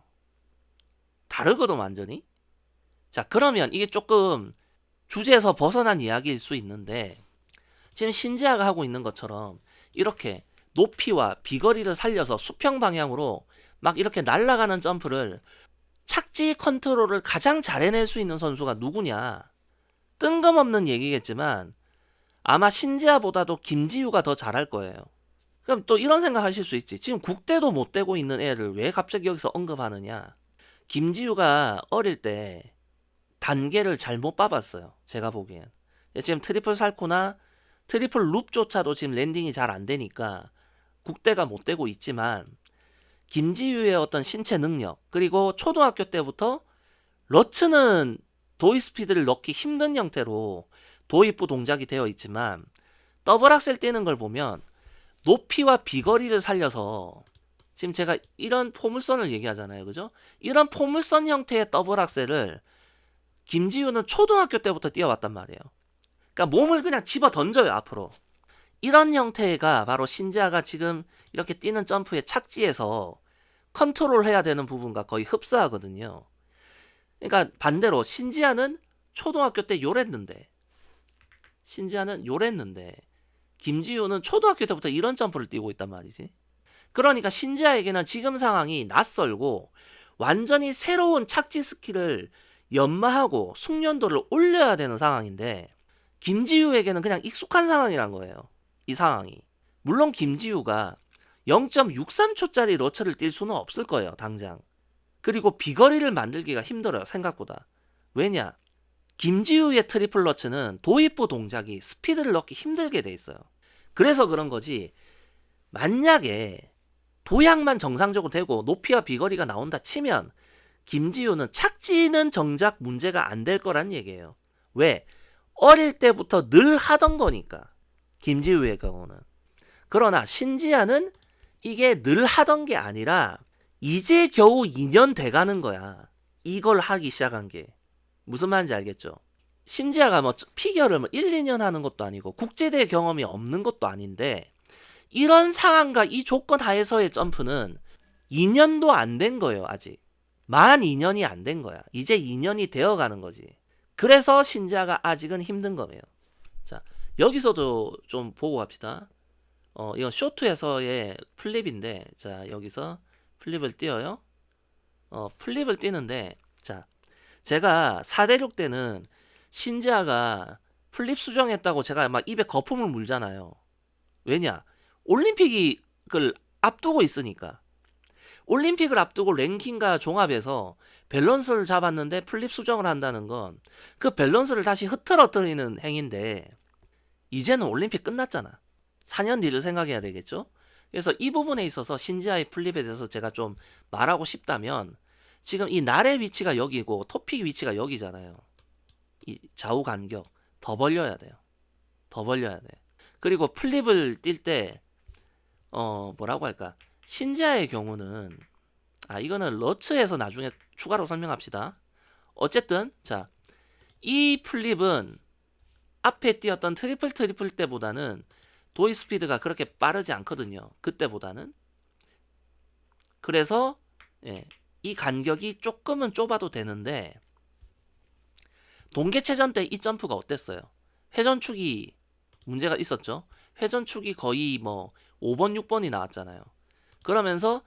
다르거든 완전히. 자, 그러면 이게 조금 주제에서 벗어난 이야기일 수 있는데 지금 신지아가 하고 있는 것처럼 이렇게 높이와 비거리를 살려서 수평 방향으로 막 이렇게 날아가는 점프를 착지 컨트롤을 가장 잘 해낼 수 있는 선수가 누구냐? 뜬금없는 얘기겠지만 아마 신지아보다도 김지유가 더 잘할 거예요. 그럼 또 이런 생각 하실 수 있지. 지금 국대도 못 되고 있는 애를 왜 갑자기 여기서 언급하느냐? 김지유가 어릴 때 단계를 잘못 밟았어요. 제가 보기엔. 지금 트리플 살코나 트리플 룹조차도 지금 랜딩이 잘 안 되니까 국대가 못 되고 있지만 김지유의 어떤 신체 능력 그리고 초등학교 때부터 러츠는 도입 스피드를 넣기 힘든 형태로 도입부 동작이 되어 있지만 더블 악셀 뛰는 걸 보면 높이와 비거리를 살려서 지금 제가 이런 포물선을 얘기하잖아요. 그죠? 이런 포물선 형태의 더블 악셀을 김지유는 초등학교 때부터 뛰어왔단 말이에요. 그러니까 몸을 그냥 집어 던져요, 앞으로. 이런 형태가 바로 신지아가 지금 이렇게 뛰는 점프의 착지에서 컨트롤 해야 되는 부분과 거의 흡사하거든요. 그러니까 반대로 신지아는 초등학교 때 요랬는데 김지우는 초등학교 때부터 이런 점프를 뛰고 있단 말이지. 그러니까 신지아에게는 지금 상황이 낯설고 완전히 새로운 착지 스킬을 연마하고 숙련도를 올려야 되는 상황인데 김지우에게는 그냥 익숙한 상황이란 거예요. 이 상황이. 물론 김지우가 0.63초짜리 러처를 뛸 수는 없을 거예요. 당장. 그리고 비거리를 만들기가 힘들어요. 생각보다. 왜냐? 김지우의 트리플 러츠는 도입부 동작이 스피드를 넣기 힘들게 돼 있어요. 그래서 그런 거지. 만약에 도약만 정상적으로 되고 높이와 비거리가 나온다 치면 김지우는 착지는 정작 문제가 안 될 거란 얘기예요. 왜? 어릴 때부터 늘 하던 거니까. 김지우의 경우는. 그러나 신지아는 이게 늘 하던 게 아니라 이제 겨우 2년 돼가는 거야. 이걸 하기 시작한 게. 무슨 말인지 알겠죠? 신지아가 뭐 피겨를 뭐 1, 2년 하는 것도 아니고 국제대회 경험이 없는 것도 아닌데 이런 상황과 이 조건 하에서의 점프는 2년도 안 된 거예요. 아직. 만 2년이 안 된 거야. 이제 2년이 되어가는 거지. 그래서 신지아가 아직은 힘든 거예요. 자, 여기서도 좀 보고 갑시다. 이건 쇼트에서의 플립인데, 자, 여기서 플립을 띄어요. 플립을 띄는데, 자, 제가 4대6 때는 신지아가 플립 수정했다고 제가 막 입에 거품을 물잖아요. 왜냐? 올림픽을 앞두고 있으니까. 올림픽을 앞두고 랭킹과 종합에서 밸런스를 잡았는데 플립 수정을 한다는 건 그 밸런스를 다시 흐트러뜨리는 행위인데 이제는 올림픽 끝났잖아. 4년 뒤를 생각해야 되겠죠? 그래서 이 부분에 있어서 신지아의 플립에 대해서 제가 좀 말하고 싶다면 지금 이 날의 위치가 여기고 토픽 위치가 여기잖아요. 이 좌우 간격 더 벌려야 돼요. 더 벌려야 돼. 그리고 플립을 뛸 때 뭐라고 할까? 신지아의 경우는 이거는 러츠에서 나중에 추가로 설명합시다. 어쨌든 자, 이 플립은 앞에 뛰었던 트리플 때보다는 도입 스피드가 그렇게 빠르지 않거든요. 그때보다는. 그래서 이 간격이 조금은 좁아도 되는데 동계체전 때 이 점프가 어땠어요? 회전축이 문제가 있었죠. 회전축이 거의 뭐 5번, 6번이 나왔잖아요. 그러면서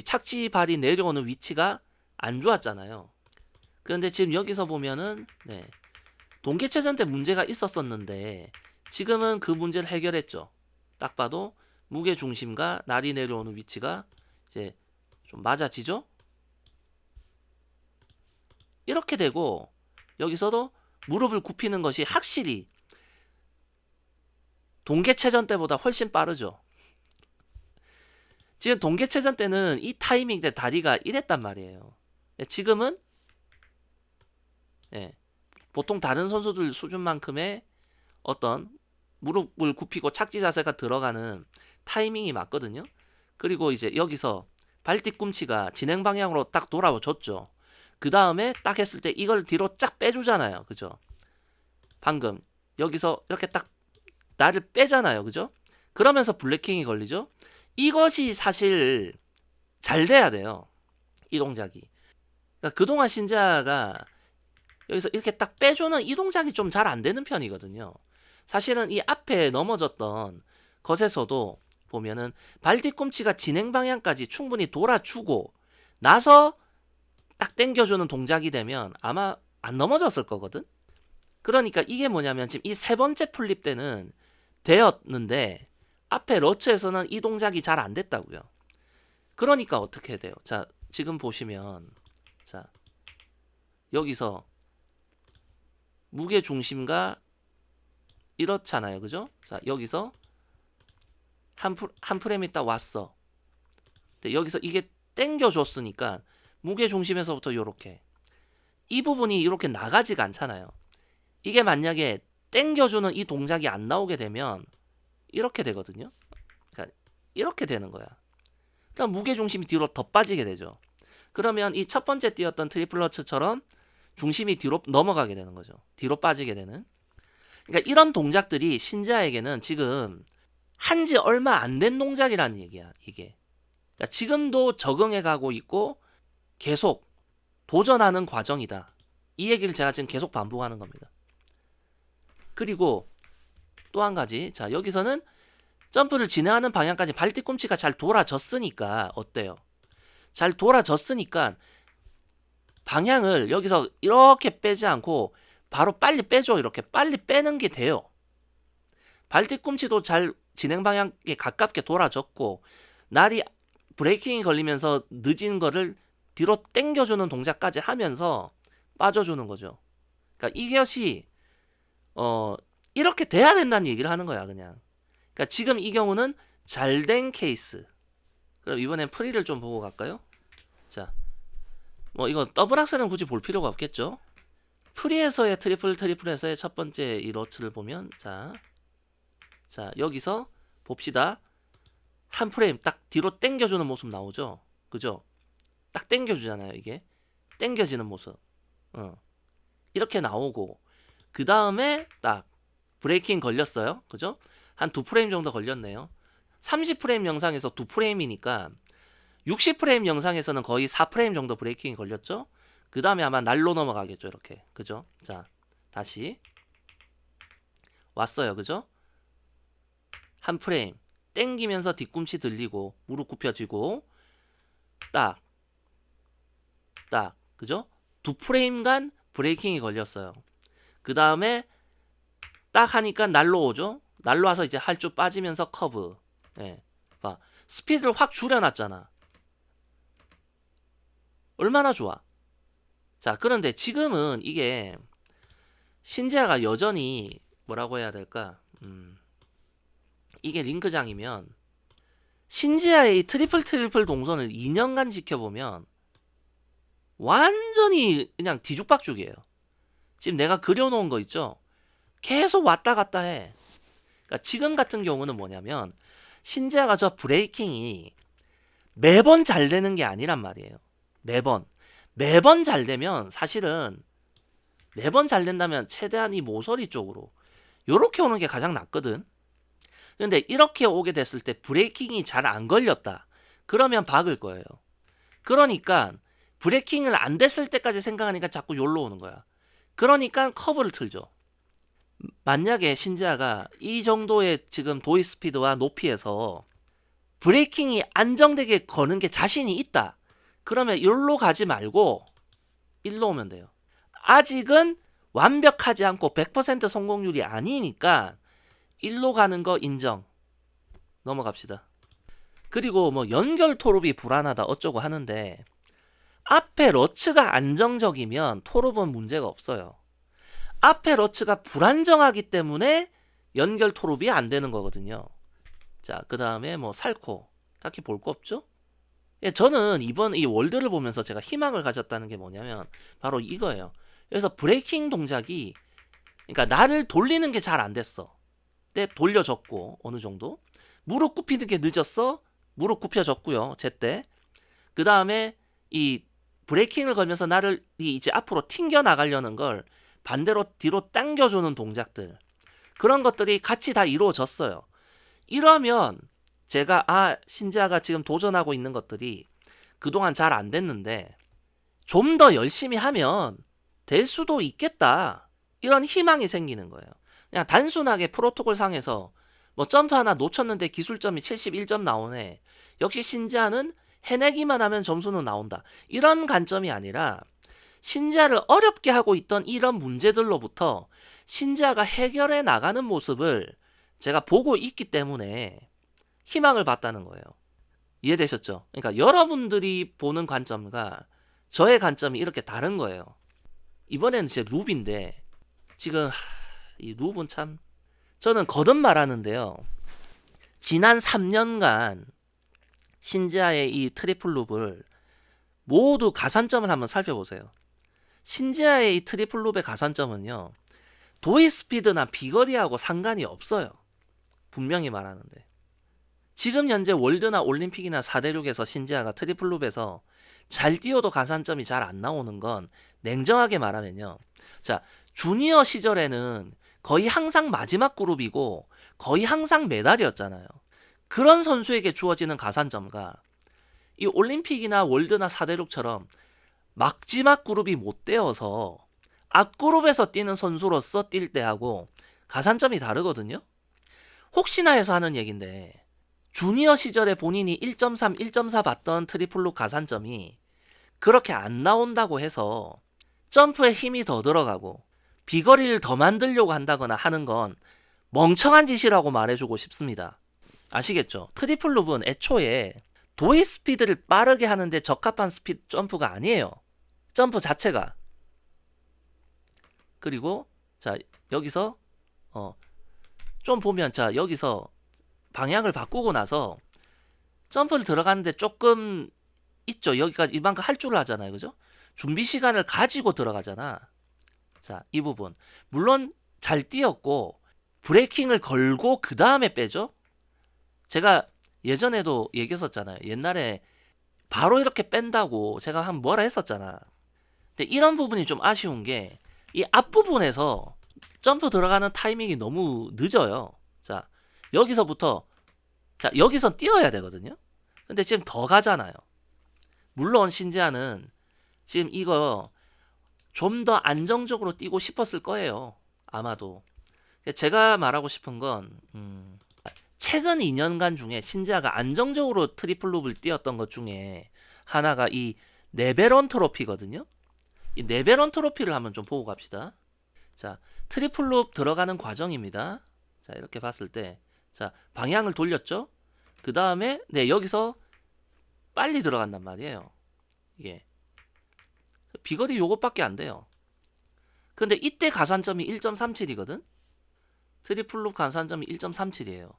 착지 발이 내려오는 위치가 안 좋았잖아요. 그런데 지금 여기서 보면은 동계체전 때 문제가 있었었는데 지금은 그 문제를 해결했죠. 딱 봐도 무게 중심과 날이 내려오는 위치가 이제 좀 맞아지죠. 이렇게 되고 여기서도 무릎을 굽히는 것이 확실히 동계체전 때보다 훨씬 빠르죠. 지금 동계체전 때는 이 타이밍 때 다리가 이랬단 말이에요. 지금은 보통 다른 선수들 수준만큼의 어떤 무릎을 굽히고 착지 자세가 들어가는 타이밍이 맞거든요. 그리고 이제 여기서 발 뒤꿈치가 진행 방향으로 딱 돌아줬죠. 그 다음에 딱 했을 때 이걸 뒤로 쫙 빼주잖아요. 그죠? 방금 여기서 이렇게 딱 나를 빼잖아요. 그죠? 그러면서 블래킹이 걸리죠. 이것이 사실 잘 돼야 돼요. 이 동작이. 그러니까 그동안 신지아가 여기서 이렇게 딱 빼주는 이 동작이 좀 잘 안 되는 편이거든요. 사실은 이 앞에 넘어졌던 것에서도 보면은 발 뒤꿈치가 진행 방향까지 충분히 돌아주고 나서 딱 당겨주는 동작이 되면 아마 안 넘어졌을 거거든. 그러니까 이게 뭐냐면 지금 이 세 번째 플립 때는 되었는데 앞에 러츠에서는 이 동작이 잘 안 됐다고요. 그러니까 어떻게 돼요? 자, 지금 보시면 자, 여기서 무게 중심과 이렇잖아요. 그죠? 자, 여기서 한 프레임이 딱 왔어. 근데 여기서 이게 당겨줬으니까 무게 중심에서부터 요렇게 이 부분이 이렇게 나가지가 않잖아요. 이게 만약에 당겨주는 이 동작이 안 나오게 되면 이렇게 되거든요. 그러니까 이렇게 되는 거야. 그럼 무게 중심이 뒤로 더 빠지게 되죠. 그러면 이 첫 번째 뛰었던 트리플 러츠처럼 중심이 뒤로 넘어가게 되는 거죠. 뒤로 빠지게 되는. 그러니까 이런 동작들이 신지아에게는 지금 한지 얼마 안 된 동작이라는 얘기야. 이게. 그러니까 지금도 적응해 가고 있고 계속 도전하는 과정이다. 이 얘기를 제가 지금 계속 반복하는 겁니다. 그리고 또 한 가지. 자, 여기서는 점프를 진행하는 방향까지 발 뒤꿈치가 잘 돌아졌으니까 어때요? 잘 돌아졌으니까 방향을 여기서 이렇게 빼지 않고 바로 빨리 빼줘. 이렇게 빨리 빼는 게 돼요. 발 뒤꿈치도 잘 진행 방향에 가깝게 돌아졌고 날이 브레이킹이 걸리면서 늦은 거를 뒤로 당겨주는 동작까지 하면서 빠져주는 거죠. 그러니까 이것이 이렇게 돼야 된다는 얘기를 하는 거야 그냥. 그러니까 지금 이 경우는 잘 된 케이스. 그럼 이번엔 프리를 좀 보고 갈까요? 자, 뭐 이거 더블 악셀은 굳이 볼 필요가 없겠죠. 프리에서의 트리플에서의 첫 번째 이 러트를 보면 자 여기서 봅시다. 한 프레임 딱 뒤로 당겨주는 모습 나오죠. 그죠? 딱 당겨주잖아요. 이게 당겨지는 모습. 이렇게 나오고 그 다음에 딱 브레이킹 걸렸어요. 그죠? 한 두 프레임 정도 걸렸네요. 30프레임 영상에서 두 프레임이니까 60프레임 영상에서는 거의 4프레임 정도 브레이킹이 걸렸죠. 그 다음에 아마 날로 넘어가겠죠. 이렇게. 그죠? 자, 다시 왔어요. 그죠? 한 프레임 땡기면서 뒤꿈치 들리고 무릎 굽혀지고 딱 그죠? 두 프레임간 브레이킹이 걸렸어요. 그 다음에 딱 하니까 날로 오죠. 날로 와서 이제 할줄 빠지면서 커브. 예. 봐. 스피드를 확 줄여놨잖아. 얼마나 좋아. 자, 그런데 지금은 이게 신지아가 여전히 뭐라고 해야 될까? 이게 링크장이면 신지아의 이 트리플 동선을 2년간 지켜보면 완전히 그냥 뒤죽박죽이에요. 지금 내가 그려놓은 거 있죠? 계속 왔다 갔다 해. 그러니까 지금 같은 경우는 뭐냐면 신지아가 저 브레이킹이 매번 잘 되는 게 아니란 말이에요. 매번 잘 되면 사실은 매번 잘 된다면 최대한 이 모서리 쪽으로 요렇게 오는 게 가장 낫거든. 근데 이렇게 오게 됐을 때 브레이킹이 잘 안 걸렸다. 그러면 박을 거예요. 그러니까 브레이킹을 안 됐을 때까지 생각하니까 자꾸 요로 오는 거야. 그러니까 커브를 틀죠. 만약에 신지아가 이 정도의 지금 도입 스피드와 높이에서 브레이킹이 안정되게 거는 게 자신이 있다. 그러면 일로 가지 말고 일로 오면 돼요. 아직은 완벽하지 않고 100% 성공률이 아니니까 일로 가는 거 인정. 넘어갑시다. 그리고 뭐 연결 토롭이 불안하다 어쩌고 하는데 앞에 러츠가 안정적이면 토롭은 문제가 없어요. 앞에 러츠가 불안정하기 때문에 연결 토롭이 안 되는 거거든요. 자, 그 다음에 뭐 살코. 딱히 볼 거 없죠? 예, 저는 이번 이 월드를 보면서 제가 희망을 가졌다는 게 뭐냐면 바로 이거예요. 그래서 브레이킹 동작이 그러니까 나를 돌리는 게 잘 안 됐어. 근데 돌려줬고 어느 정도. 무릎 굽히는 게 늦었어. 무릎 굽혀졌고요. 제때. 그 다음에 이 브레이킹을 걸면서 나를 이제 앞으로 튕겨 나가려는 걸 반대로 뒤로 당겨주는 동작들. 그런 것들이 같이 다 이루어졌어요. 이러면 제가 신지아가 지금 도전하고 있는 것들이 그동안 잘 안 됐는데 좀 더 열심히 하면 될 수도 있겠다. 이런 희망이 생기는 거예요. 그냥 단순하게 프로토콜 상에서 뭐 점프 하나 놓쳤는데 기술점이 71점 나오네. 역시 신지아는 해내기만 하면 점수는 나온다. 이런 관점이 아니라 신지아를 어렵게 하고 있던 이런 문제들로부터 신지아가 해결해 나가는 모습을 제가 보고 있기 때문에 희망을 봤다는 거예요. 이해되셨죠? 그러니까 여러분들이 보는 관점과 저의 관점이 이렇게 다른 거예요. 이번에는 제 룹인데 지금 이 룹은 참 저는 거듭 말하는데요. 지난 3년간 신지아의 이 트리플 룹을 모두 가산점을 한번 살펴보세요. 신지아의 이 트리플 룹의 가산점은요. 도입 스피드나 비거리하고 상관이 없어요. 분명히 말하는데. 지금 현재 월드나 올림픽이나 4대륙에서 신지아가 트리플 룹에서 잘 뛰어도 가산점이 잘 안 나오는 건 냉정하게 말하면요. 자, 주니어 시절에는 거의 항상 마지막 그룹이고 거의 항상 메달이었잖아요. 그런 선수에게 주어지는 가산점과 이 올림픽이나 월드나 4대륙처럼 마지막 그룹이 못 되어서 앞그룹에서 뛰는 선수로서 뛸 때하고 가산점이 다르거든요. 혹시나 해서 하는 얘긴데 주니어 시절에 본인이 1.3, 1.4 받던 트리플 룹 가산점이 그렇게 안 나온다고 해서 점프에 힘이 더 들어가고 비거리를 더 만들려고 한다거나 하는 건 멍청한 짓이라고 말해주고 싶습니다. 아시겠죠? 트리플 룹은 애초에 도입 스피드를 빠르게 하는데 적합한 스피드 점프가 아니에요. 점프 자체가. 그리고 자 여기서 좀 보면 자 여기서 방향을 바꾸고 나서 점프를 들어가는데 조금 있죠. 여기까지 이만큼 할 줄 아잖아요. 그죠? 준비 시간을 가지고 들어가잖아. 자, 이 부분. 물론 잘 뛰었고 브레이킹을 걸고 그 다음에 빼죠. 제가 예전에도 얘기했었잖아요. 옛날에 바로 이렇게 뺀다고 제가 한 뭐라 했었잖아. 근데 이런 부분이 좀 아쉬운 게 이 앞부분에서 점프 들어가는 타이밍이 너무 늦어요. 자, 여기서부터 자, 여기선 뛰어야 되거든요. 근데 지금 더 가잖아요. 물론 신지아는 지금 이거 좀 더 안정적으로 뛰고 싶었을 거예요. 아마도. 제가 말하고 싶은 건 최근 2년간 중에 신지아가 안정적으로 트리플 룹을 뛰었던 것 중에 하나가 이 네베런 트로피거든요. 이 네베런 트로피를 한번 좀 보고 갑시다. 자, 트리플 룹 들어가는 과정입니다. 자, 이렇게 봤을 때 자, 방향을 돌렸죠? 그 다음에 네, 여기서 빨리 들어간단 말이에요. 이게 비거리 요것밖에 안 돼요. 근데 이때 가산점이 1.37이거든? 트리플 룹 가산점이 1.37이에요.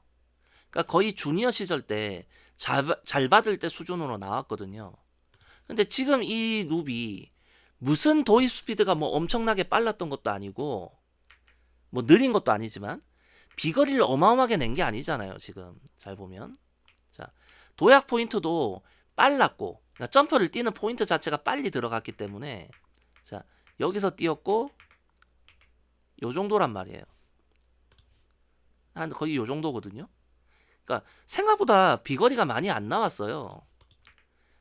그러니까 거의 주니어 시절 때 잘 받을 때 수준으로 나왔거든요. 근데 지금 이 룹이 무슨 도입 스피드가 뭐 엄청나게 빨랐던 것도 아니고 뭐 느린 것도 아니지만 비거리를 어마어마하게 낸 게 아니잖아요. 지금 잘 보면 자 도약 포인트도 빨랐고 그러니까 점프를 뛰는 포인트 자체가 빨리 들어갔기 때문에 자 여기서 뛰었고 요 정도란 말이에요. 한 거의 요 정도거든요. 그러니까 생각보다 비거리가 많이 안 나왔어요.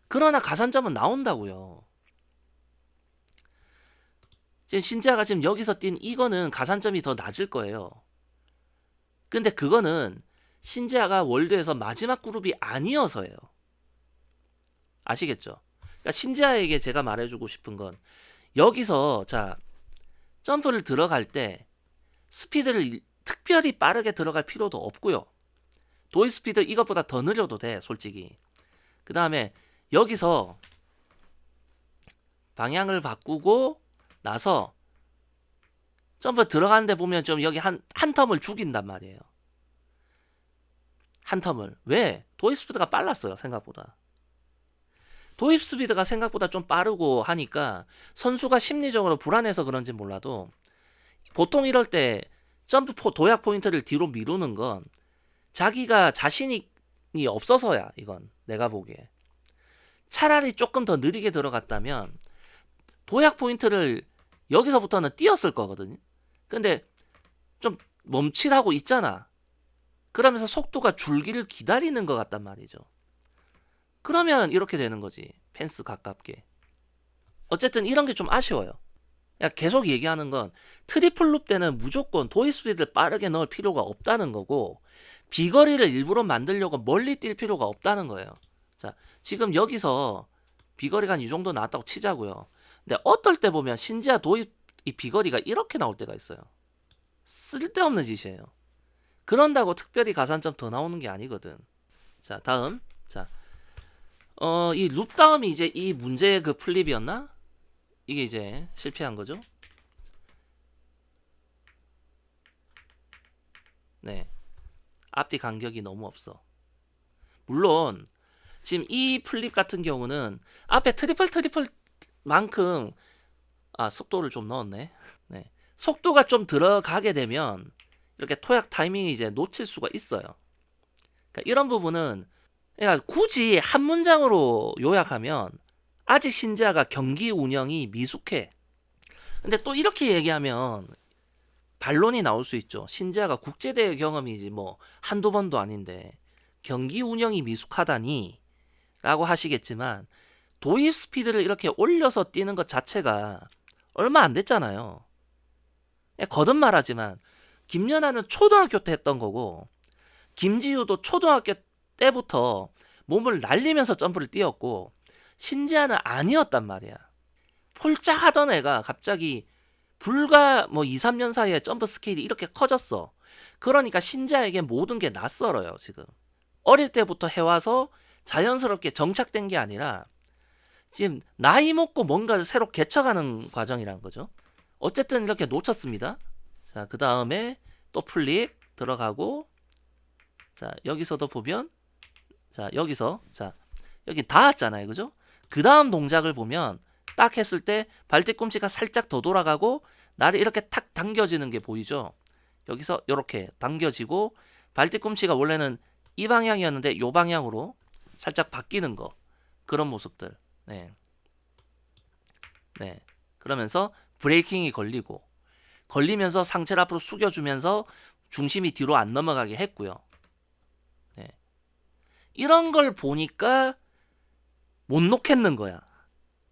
그러나 가산점은 나온다고요. 지금 신지아가 지금 여기서 뛴 이거는 가산점이 더 낮을 거예요. 근데 그거는 신지아가 월드에서 마지막 그룹이 아니어서예요. 아시겠죠? 그러니까 신지아에게 제가 말해주고 싶은 건 여기서 자 점프를 들어갈 때 스피드를 특별히 빠르게 들어갈 필요도 없고요. 도입 스피드 이것보다 더 느려도 돼 솔직히. 그 다음에 여기서 방향을 바꾸고 나서 점프 들어가는데 보면 좀 여기 한 텀을 죽인단 말이에요. 한 텀을. 왜? 도입 스피드가 빨랐어요 생각보다. 도입 스피드가 생각보다 좀 빠르고 하니까 선수가 심리적으로 불안해서 그런지 몰라도 보통 이럴 때 점프 도약 포인트를 뒤로 미루는 건 자기가 자신이 없어서야. 이건 내가 보기에 차라리 조금 더 느리게 들어갔다면 도약 포인트를 여기서부터는 뛰었을 거거든요. 근데 좀 멈칫하고 있잖아. 그러면서 속도가 줄기를 기다리는 것 같단 말이죠. 그러면 이렇게 되는 거지. 펜스 가깝게. 어쨌든 이런 게 좀 아쉬워요. 계속 얘기하는 건 트리플 룹 때는 무조건 도입 스피드를 빠르게 넣을 필요가 없다는 거고 비거리를 일부러 만들려고 멀리 뛸 필요가 없다는 거예요. 자, 지금 여기서 비거리가 한 이 정도 나왔다고 치자고요. 근데 어떨 때 보면 신지아 도입 이 비거리가 이렇게 나올 때가 있어요. 쓸데없는 짓이에요. 그런다고 특별히 가산점 더 나오는 게 아니거든. 자, 다음. 자, 이 룹 다음이 이제 이 문제의 그 플립이었나? 이게 이제 실패한 거죠. 네. 앞뒤 간격이 너무 없어. 물론 지금 이 플립 같은 경우는 앞에 트리플 만큼 속도를 좀 넣었네. 네. 속도가 좀 들어가게 되면 이렇게 토약 타이밍이 이제 놓칠 수가 있어요. 그러니까 이런 부분은 그러니까 굳이 한 문장으로 요약하면 아직 신지아가 경기 운영이 미숙해. 근데 또 이렇게 얘기하면 반론이 나올 수 있죠. 신지아가 국제대회 경험이 뭐 한두 번도 아닌데 경기 운영이 미숙하다니 라고 하시겠지만 도입 스피드를 이렇게 올려서 뛰는 것 자체가 얼마 안 됐잖아요. 거듭 말하지만 김연아는 초등학교 때 했던 거고 김지우도 초등학교 때부터 몸을 날리면서 점프를 뛰었고 신지아는 아니었단 말이야. 폴짝 하던 애가 갑자기 불과 뭐 2, 3년 사이에 점프 스케일이 이렇게 커졌어. 그러니까 신지아에게 모든 게 낯설어요, 지금. 어릴 때부터 해와서 자연스럽게 정착된 게 아니라 지금 나이 먹고 뭔가를 새로 개척하는 과정이란 거죠. 어쨌든 이렇게 놓쳤습니다. 자, 그 다음에 또 플립 들어가고, 자, 여기서도 보면, 자, 여기서, 자, 여기 닿았잖아요. 그죠? 그 다음 동작을 보면 딱 했을 때 발뒤꿈치가 살짝 더 돌아가고 나를 이렇게 탁 당겨지는 게 보이죠? 여기서 이렇게 당겨지고 발뒤꿈치가 원래는 이 방향이었는데 이 방향으로 살짝 바뀌는 거. 그런 모습들. 네. 네. 그러면서 브레이킹이 걸리고 걸리면서 상체를 앞으로 숙여주면서 중심이 뒤로 안 넘어가게 했고요. 네. 이런 걸 보니까 못 놓겠는 거야.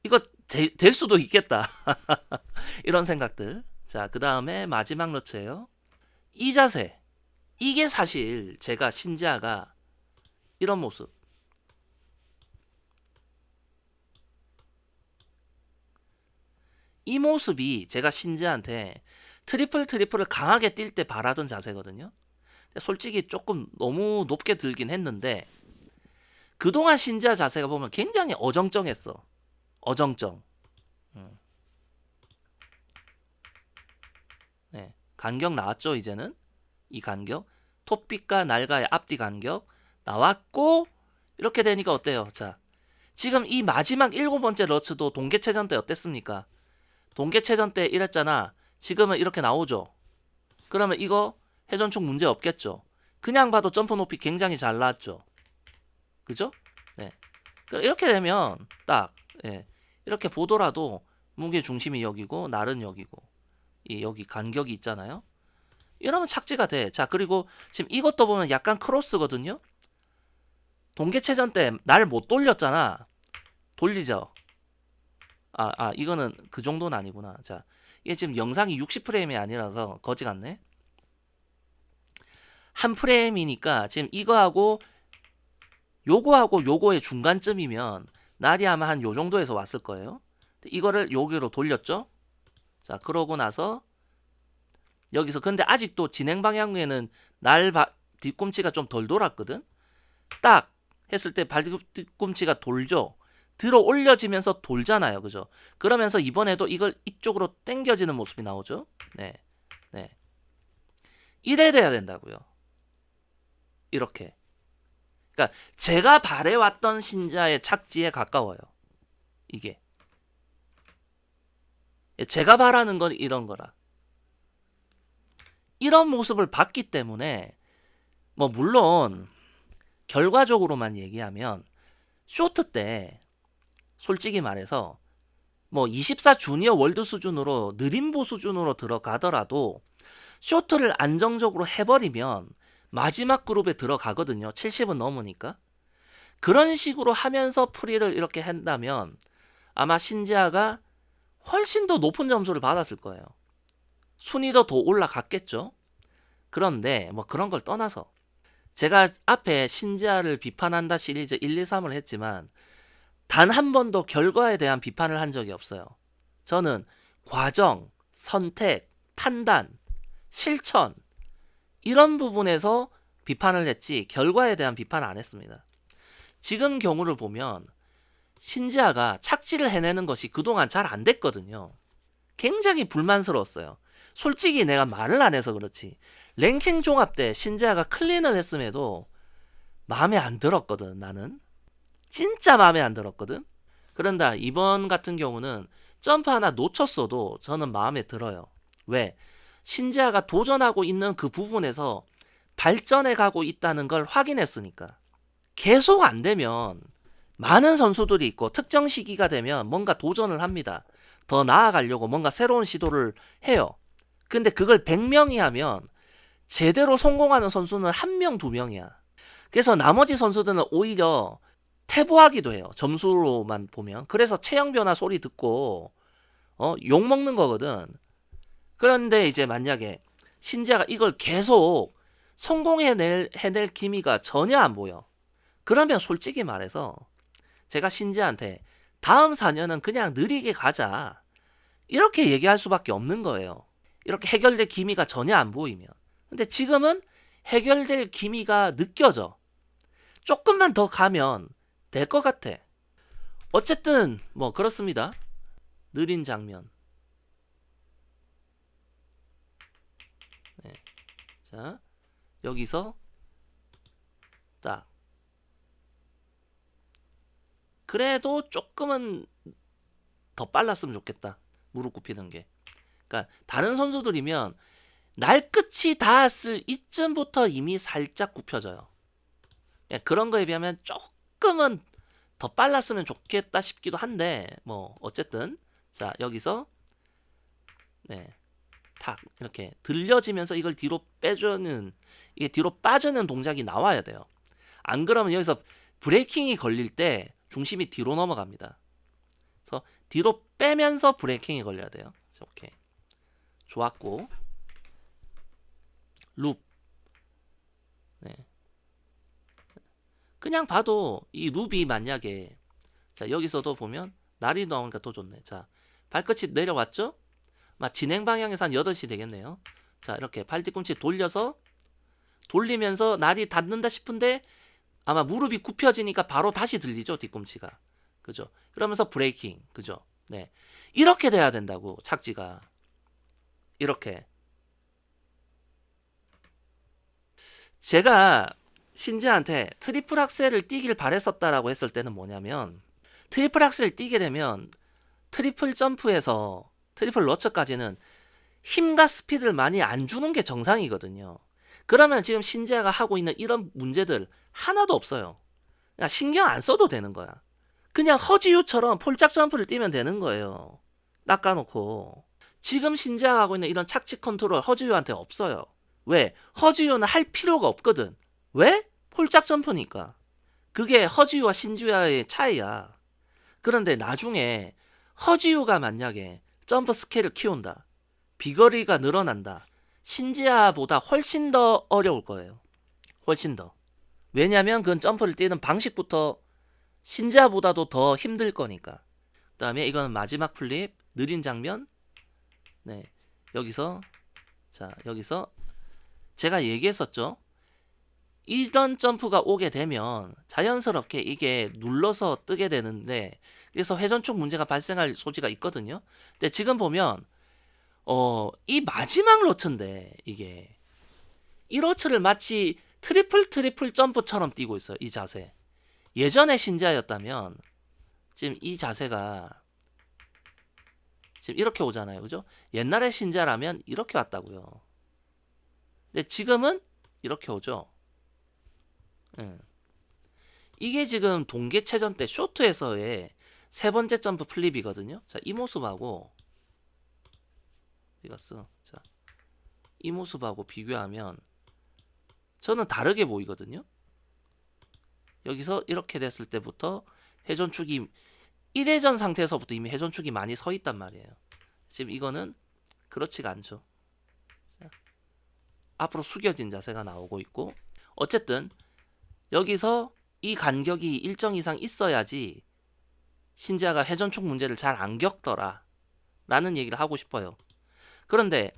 이거 될 수도 있겠다. 이런 생각들. 자, 그 다음에 마지막 러츠예요. 이 자세. 이게 사실 제가 신지아가 이런 모습. 이 모습이 제가 신지한테 트리플을 강하게 뛸 때 바라던 자세거든요. 솔직히 조금 너무 높게 들긴 했는데 그동안 신지아 자세가 보면 굉장히 어정쩡했어. 어정쩡. 네. 간격 나왔죠, 이제는? 이 간격. 톱빛과 날가의 앞뒤 간격 나왔고 이렇게 되니까 어때요? 자, 지금 이 마지막 7번째 러츠도 동계체전 때 어땠습니까? 동계체전 때 이랬잖아. 지금은 이렇게 나오죠. 그러면 이거 회전축 문제 없겠죠. 그냥 봐도 점프 높이 굉장히 잘 나왔죠. 그죠? 네. 이렇게 되면 딱 예. 이렇게 보더라도 무게 중심이 여기고 날은 여기고 이 여기 간격이 있잖아요. 이러면 착지가 돼. 자, 그리고 지금 이것도 보면 약간 크로스거든요. 동계체전 때 날 못 돌렸잖아. 돌리죠. 이거는 그 정도는 아니구나. 자, 이게 지금 영상이 60프레임이 아니라서 거지 같네. 한 프레임이니까 지금 이거하고 요거하고 요거의 중간쯤이면 날이 아마 한 요 정도에서 왔을 거예요. 이거를 여기로 돌렸죠. 자, 그러고 나서 여기서 근데 아직도 진행 방향에는 뒤꿈치가 좀 덜 돌았거든. 딱 했을 때 발뒤꿈치가 돌죠. 들어 올려지면서 돌잖아요. 그죠? 그러면서 이번에도 이걸 이쪽으로 당겨지는 모습이 나오죠. 네. 네. 이래 돼야 된다고요. 이렇게. 그러니까 제가 바래왔던 신자의 착지에 가까워요. 이게. 제가 바라는 건 이런 거라. 이런 모습을 봤기 때문에 뭐 물론 결과적으로만 얘기하면 쇼트 때 솔직히 말해서 뭐 24 주니어 월드 수준으로 느림보 수준으로 들어가더라도 쇼트를 안정적으로 해버리면 마지막 그룹에 들어가거든요. 70은 넘으니까. 그런 식으로 하면서 프리를 이렇게 한다면 아마 신지아가 훨씬 더 높은 점수를 받았을 거예요. 순위도 더 올라갔겠죠. 그런데 뭐 그런 걸 떠나서 제가 앞에 신지아를 비판한다 시리즈 1, 2, 3을 했지만 단 한 번도 결과에 대한 비판을 한 적이 없어요. 저는 과정, 선택, 판단, 실천 이런 부분에서 비판을 했지 결과에 대한 비판을 안 했습니다. 지금 경우를 보면 신지아가 착지를 해내는 것이 그동안 잘 안 됐거든요. 굉장히 불만스러웠어요. 솔직히 내가 말을 안 해서 그렇지 랭킹 종합 때 신지아가 클린을 했음에도 마음에 안 들었거든. 나는 진짜 마음에 안 들었거든. 그런다 이번 같은 경우는 점프 하나 놓쳤어도 저는 마음에 들어요. 왜? 신지아가 도전하고 있는 그 부분에서 발전해 가고 있다는 걸 확인했으니까. 계속 안 되면 많은 선수들이 있고 특정 시기가 되면 뭔가 도전을 합니다. 더 나아가려고 뭔가 새로운 시도를 해요. 근데 그걸 100명이 하면 제대로 성공하는 선수는 1명, 2명이야. 그래서 나머지 선수들은 오히려 퇴보하기도 해요. 점수로만 보면. 그래서 체형 변화 소리 듣고 욕 먹는 거거든. 그런데 이제 만약에 신지아가 이걸 계속 해낼 기미가 전혀 안 보여. 그러면 솔직히 말해서 제가 신지아한테 다음 4년은 그냥 느리게 가자. 이렇게 얘기할 수밖에 없는 거예요. 이렇게 해결될 기미가 전혀 안 보이면. 근데 지금은 해결될 기미가 느껴져. 조금만 더 가면 될 것 같아. 어쨌든 뭐 그렇습니다. 느린 장면. 네. 자, 여기서 딱. 그래도 조금은 더 빨랐으면 좋겠다. 무릎 굽히는 게. 그러니까 다른 선수들이면 날 끝이 닿았을 이쯤부터 이미 살짝 굽혀져요. 그런 거에 비하면 조금은 더 빨랐으면 좋겠다 싶기도 한데 뭐 어쨌든 자 여기서 네, 탁 이렇게 들려지면서 이걸 뒤로 빼주는 이게 뒤로 빠지는 동작이 나와야 돼요. 안 그러면 여기서 브레이킹이 걸릴 때 중심이 뒤로 넘어갑니다. 그래서 뒤로 빼면서 브레이킹이 걸려야 돼요. 오케이. 좋았고 룹. 네. 그냥 봐도 이 룹이 만약에 자 여기서도 보면 날이 나오니까 더 좋네. 자 발끝이 내려왔죠? 진행 방향에서 한 8시 되겠네요. 자 이렇게 발 뒤꿈치 돌려서 돌리면서 날이 닿는다 싶은데 아마 무릎이 굽혀지니까 바로 다시 들리죠 뒤꿈치가. 그죠? 그러면서 브레이킹. 그죠? 네. 이렇게 돼야 된다고 착지가. 이렇게. 제가 신지한테 트리플 악셀을 뛰길 바랬었다라고 했을 때는 뭐냐면 트리플 악셀을 뛰게 되면 트리플 점프에서 트리플 러처까지는 힘과 스피드를 많이 안 주는 게 정상이거든요. 그러면 지금 신지아가 하고 있는 이런 문제들 하나도 없어요. 그냥 신경 안 써도 되는 거야. 그냥 허지유처럼 폴짝 점프를 뛰면 되는 거예요. 낚아놓고. 지금 신지아가 하고 있는 이런 착지 컨트롤 허지유한테 없어요. 왜? 허지유는 할 필요가 없거든. 왜? 폴짝 점프니까. 그게 허지유와 신지아의 차이야. 그런데 나중에 허지유가 만약에 점프 스케일을 키운다. 비거리가 늘어난다. 신지아보다 훨씬 더 어려울 거예요. 훨씬 더. 왜냐면 그건 점프를 뛰는 방식부터 신지아보다도 더 힘들 거니까. 그 다음에 이거는 마지막 플립. 느린 장면. 네. 여기서 자 여기서 제가 얘기했었죠. 이런 점프가 오게 되면 자연스럽게 이게 눌러서 뜨게 되는데 그래서 회전축 문제가 발생할 소지가 있거든요. 근데 지금 보면 이 마지막 러츠인데 이게 이 러츠를 마치 트리플 점프처럼 뛰고 있어요. 이 자세. 예전에 신지아였다면 지금 이 자세가 지금 이렇게 오잖아요. 그죠? 옛날에 신지아라면 이렇게 왔다고요. 근데 지금은 이렇게 오죠. 이게 지금 동계체전 때 쇼트에서의 세 번째 점프 플립이거든요. 자, 이 모습하고 이거스. 자, 이 모습하고 비교하면 저는 다르게 보이거든요. 여기서 이렇게 됐을 때부터 회전축이 1회전 상태에서부터 이미 회전축이 많이 서 있단 말이에요. 지금 이거는 그렇지가 않죠. 자, 앞으로 숙여진 자세가 나오고 있고 어쨌든 여기서 이 간격이 일정 이상 있어야지 신지아가 회전축 문제를 잘 안 겪더라 라는 얘기를 하고 싶어요. 그런데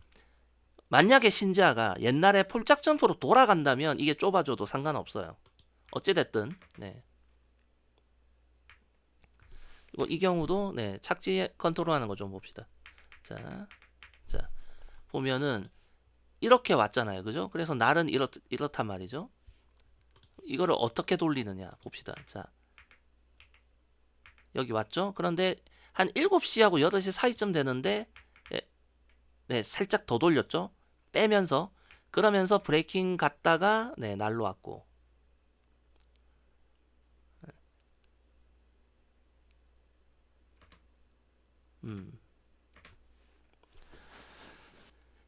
만약에 신지아가 옛날에 폴짝 점프로 돌아간다면 이게 좁아져도 상관없어요. 어찌됐든 네. 이 경우도 네, 착지 컨트롤하는 거 좀 봅시다. 자 보면은 이렇게 왔잖아요. 그죠? 그래서 날은 이렇단 말이죠. 이거를 어떻게 돌리느냐 봅시다. 자 여기 왔죠? 그런데 한 7시하고 8시 사이쯤 되는데 네, 살짝 더 돌렸죠? 빼면서 그러면서 브레이킹 갔다가 네, 날로 왔고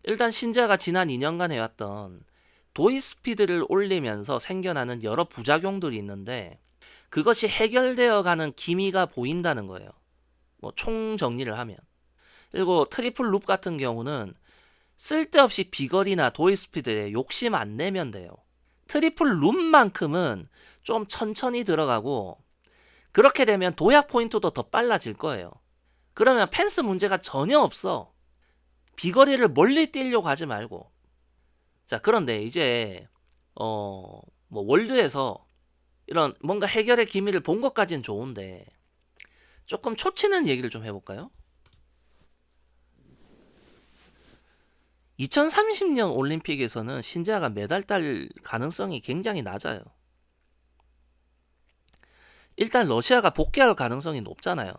일단 신지아가 지난 2년간 해왔던 도입 스피드를 올리면서 생겨나는 여러 부작용들이 있는데 그것이 해결되어 가는 기미가 보인다는 거예요. 뭐 총 정리를 하면. 그리고 트리플 룹 같은 경우는 쓸데없이 비거리나 도입 스피드에 욕심 안 내면 돼요. 트리플 룹만큼은 좀 천천히 들어가고 그렇게 되면 도약 포인트도 더 빨라질 거예요. 그러면 펜스 문제가 전혀 없어. 비거리를 멀리 뛰려고 하지 말고. 자, 그런데 이제 뭐 월드에서 이런 뭔가 해결의 기미를 본 것까지는 좋은데 조금 초치는 얘기를 좀 해볼까요? 2030년 올림픽에서는 신재아가 메달 딸 가능성이 굉장히 낮아요. 일단 러시아가 복귀할 가능성이 높잖아요.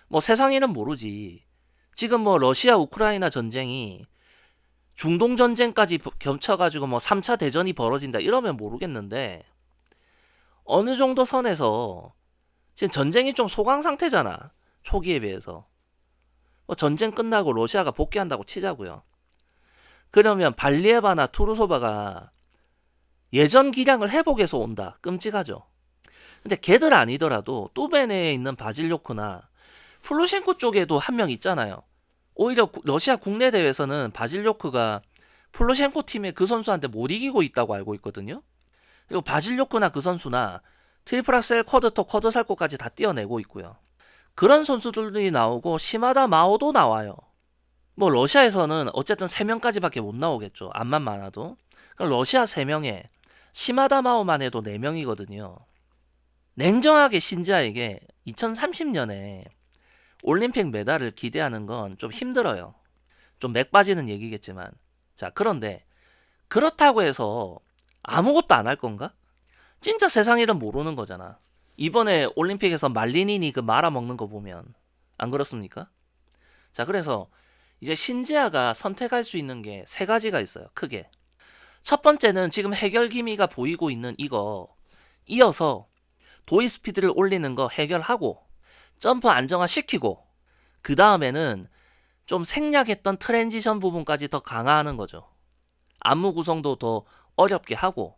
뭐 세상 일은 모르지. 지금 뭐 러시아 우크라이나 전쟁이 중동 전쟁까지 겹쳐가지고 뭐 3차 대전이 벌어진다 이러면 모르겠는데 어느 정도 선에서 지금 전쟁이 좀 소강 상태잖아. 초기에 비해서. 뭐 전쟁 끝나고 러시아가 복귀한다고 치자고요. 그러면 발리에바나 투르소바가 예전 기량을 회복해서 온다. 끔찍하죠. 근데 걔들 아니더라도 뚜베네에 있는 바질요크나 플루셴코 쪽에도 한 명 있잖아요. 오히려 러시아 국내 대회에서는 바질요크가 플루셴코 팀의 그 선수한테 못 이기고 있다고 알고 있거든요. 그리고 바질요크나 그 선수나 트리플 악셀, 쿼드터, 쿼드살코까지 다 뛰어내고 있고요. 그런 선수들이 나오고 시마다 마오도 나와요. 뭐 러시아에서는 어쨌든 3명까지밖에 못 나오겠죠. 암만 많아도. 그럼 러시아 3명에 시마다 마오만 해도 4명이거든요. 냉정하게 신지아에게 2030년에 올림픽 메달을 기대하는 건 좀 힘들어요. 좀 맥 빠지는 얘기겠지만. 자, 그런데 그렇다고 해서 아무것도 안 할 건가? 진짜 세상 일은 모르는 거잖아. 이번에 올림픽에서 말리니니 그 말아먹는 거 보면 안 그렇습니까? 자, 그래서 이제 신지아가 선택할 수 있는 게 3가지가 있어요. 크게. 첫 번째는 지금 해결 기미가 보이고 있는 이거 이어서 도입 스피드를 올리는 거 해결하고 점프 안정화 시키고 그 다음에는 좀 생략했던 트랜지션 부분까지 더 강화하는 거죠. 안무 구성도 더 어렵게 하고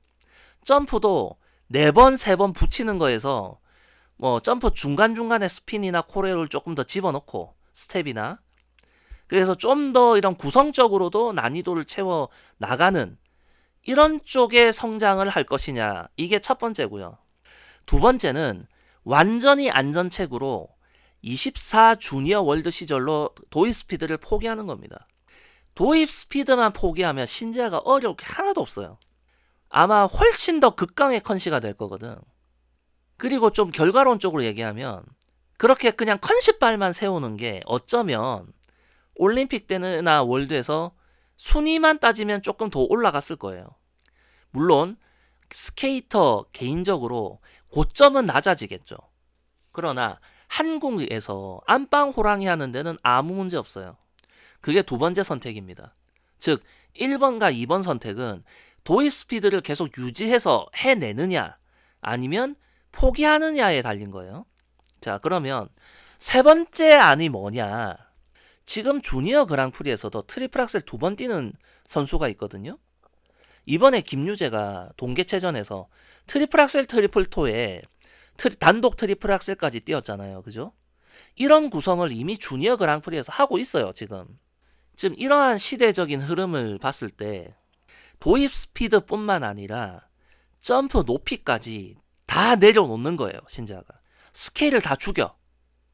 점프도 4번, 3번 붙이는 거에서 뭐 점프 중간중간에 스핀이나 코레오를 조금 더 집어넣고 스텝이나 그래서 좀 더 이런 구성적으로도 난이도를 채워 나가는 이런 쪽의 성장을 할 것이냐 이게 첫 번째고요. 두 번째는 완전히 안전책으로 24 주니어 월드 시절로 도입 스피드를 포기하는 겁니다. 도입 스피드만 포기하면 신재아가 어려울 게 하나도 없어요. 아마 훨씬 더 극강의 컨시가 될 거거든. 그리고 좀 결과론적으로 얘기하면 그렇게 그냥 컨시발만 세우는 게 어쩌면 올림픽 때나 월드에서 순위만 따지면 조금 더 올라갔을 거예요. 물론 스케이터 개인적으로 고점은 낮아지겠죠. 그러나 한국에서 안방 호랑이 하는 데는 아무 문제 없어요. 그게 두 번째 선택입니다. 즉 1번과 2번 선택은 도입 스피드를 계속 유지해서 해내느냐 아니면 포기하느냐에 달린 거예요. 자, 그러면 세 번째 안이 뭐냐? 지금 주니어 그랑프리에서도 트리플 악셀 2번 뛰는 선수가 있거든요. 이번에 김유재가 동계체전에서 트리플 악셀 트리플 토에 단독 트리플 악셀까지 뛰었잖아요. 그죠? 이런 구성을 이미 주니어 그랑프리에서 하고 있어요. 지금 이러한 시대적인 흐름을 봤을 때 도입 스피드뿐만 아니라 점프 높이까지 다 내려놓는 거예요. 신재아가 스케일을 다 죽여.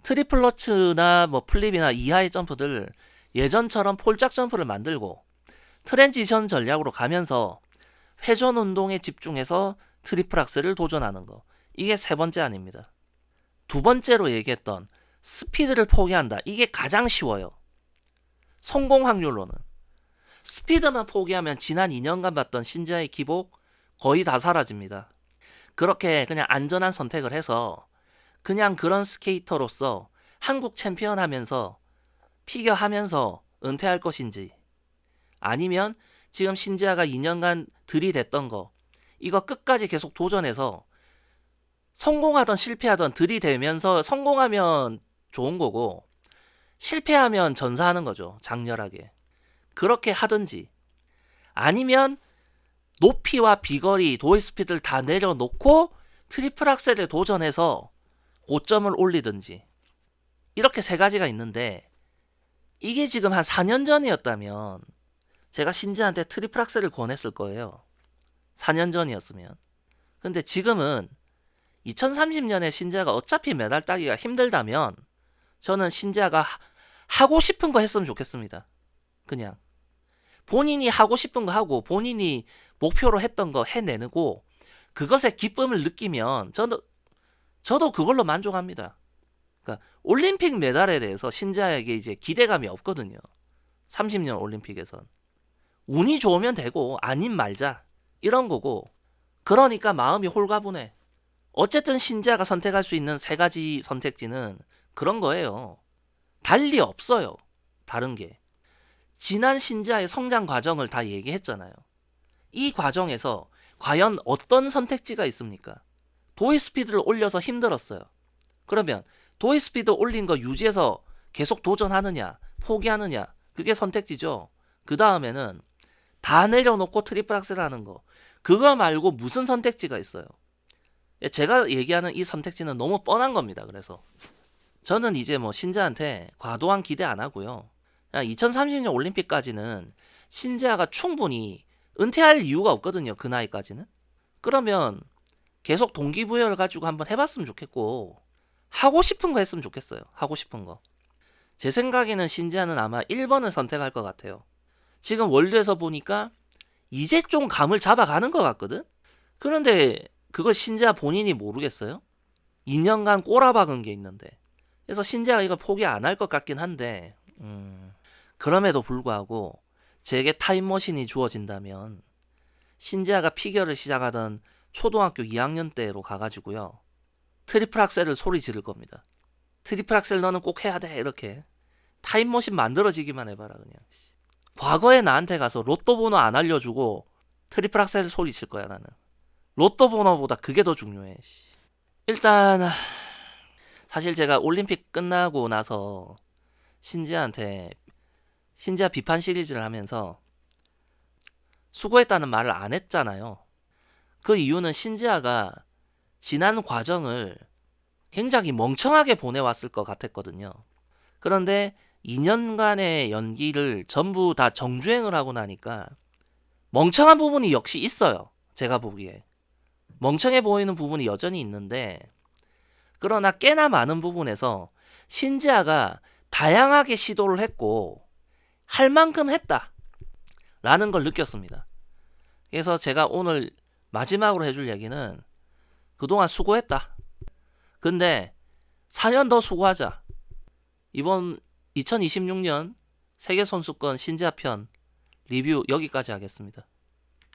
트리플 러츠나 뭐 플립이나 이하의 점프들 예전처럼 폴짝 점프를 만들고 트랜지션 전략으로 가면서 회전 운동에 집중해서 트리플 악셀을 도전하는 거. 이게 세 번째 아닙니다. 두 번째로 얘기했던 스피드를 포기한다. 이게 가장 쉬워요. 성공 확률로는. 스피드만 포기하면 지난 2년간 봤던 신재아의 기복 거의 다 사라집니다. 그렇게 그냥 안전한 선택을 해서 그냥 그런 스케이터로서 한국 챔피언 하면서 피겨 하면서 은퇴할 것인지 아니면 지금 신재아가 2년간 들이댔던 거 이거 끝까지 계속 도전해서 성공하던 실패하던 들이대면서 성공하면 좋은 거고 실패하면 전사하는 거죠. 장렬하게. 그렇게 하든지 아니면 높이와 비거리, 도입 스피드를 다 내려놓고 트리플 악셀에 도전해서 고점을 올리든지 이렇게 세 가지가 있는데 이게 지금 한 4년 전이었다면 제가 신지한테 트리플 악셀을 권했을 거예요. 4년 전이었으면. 근데 지금은 2030년에 신지아가 어차피 메달 따기가 힘들다면 저는 신지아가 하고 싶은 거 했으면 좋겠습니다. 그냥 본인이 하고 싶은 거 하고 본인이 목표로 했던 거 해내고 그것에 기쁨을 느끼면 저도 그걸로 만족합니다. 그러니까 올림픽 메달에 대해서 신지아에게 이제 기대감이 없거든요. 30년 올림픽에선 운이 좋으면 되고 아님 말자 이런 거고, 그러니까 마음이 홀가분해. 어쨌든 신지아가 선택할 수 있는 세 가지 선택지는 그런 거예요. 달리 없어요. 다른 게. 지난 신지아의 성장 과정을 다 얘기했잖아요. 이 과정에서 과연 어떤 선택지가 있습니까? 도이 스피드를 올려서 힘들었어요. 그러면 도이 스피드 올린 거 유지해서 계속 도전하느냐, 포기하느냐, 그게 선택지죠. 그 다음에는 다 내려놓고 트리플 악셀 하는 거. 그거 말고 무슨 선택지가 있어요? 제가 얘기하는 이 선택지는 너무 뻔한 겁니다. 그래서 저는 이제 뭐 신지아한테 과도한 기대 안 하고요. 2030년 올림픽까지는 신지아가 충분히 은퇴할 이유가 없거든요. 그 나이까지는. 그러면 계속 동기부여를 가지고 한번 해봤으면 좋겠고, 하고 싶은 거 했으면 좋겠어요. 하고 싶은 거. 제 생각에는 신지아는 아마 1번을 선택할 것 같아요. 지금 월드에서 보니까 이제 좀 감을 잡아가는 것 같거든? 그런데 그걸 신지아 본인이 모르겠어요? 2년간 꼬라박은 게 있는데. 그래서 신지아가 이걸 포기 안 할 것 같긴 한데, 그럼에도 불구하고 제게 타임머신이 주어진다면 신지아가 피겨를 시작하던 초등학교 2학년 때로 가가지고요. 트리플 악셀을 소리 지를 겁니다. 트리플 악셀 너는 꼭 해야 돼. 이렇게. 타임머신 만들어지기만 해봐라 그냥. 과거에 나한테 가서 로또 번호 안 알려주고 트리플 악셀 소리 칠 거야 나는. 로또 번호보다 그게 더 중요해. 일단 사실 제가 올림픽 끝나고 나서 신지아한테 신지아 비판 시리즈를 하면서 수고했다는 말을 안 했잖아요. 그 이유는 신지아가 지난 과정을 굉장히 멍청하게 보내왔을 것 같았거든요. 그런데 2년간의 연기를 전부 다 정주행을 하고 나니까 멍청한 부분이 역시 있어요. 제가 보기에. 멍청해 보이는 부분이 여전히 있는데, 그러나 꽤나 많은 부분에서 신지아가 다양하게 시도를 했고 할 만큼 했다 라는 걸 느꼈습니다. 그래서 제가 오늘 마지막으로 해줄 얘기는 그동안 수고했다. 근데 4년 더 수고하자. 이번 2026년 세계선수권 신지아 편 리뷰 여기까지 하겠습니다.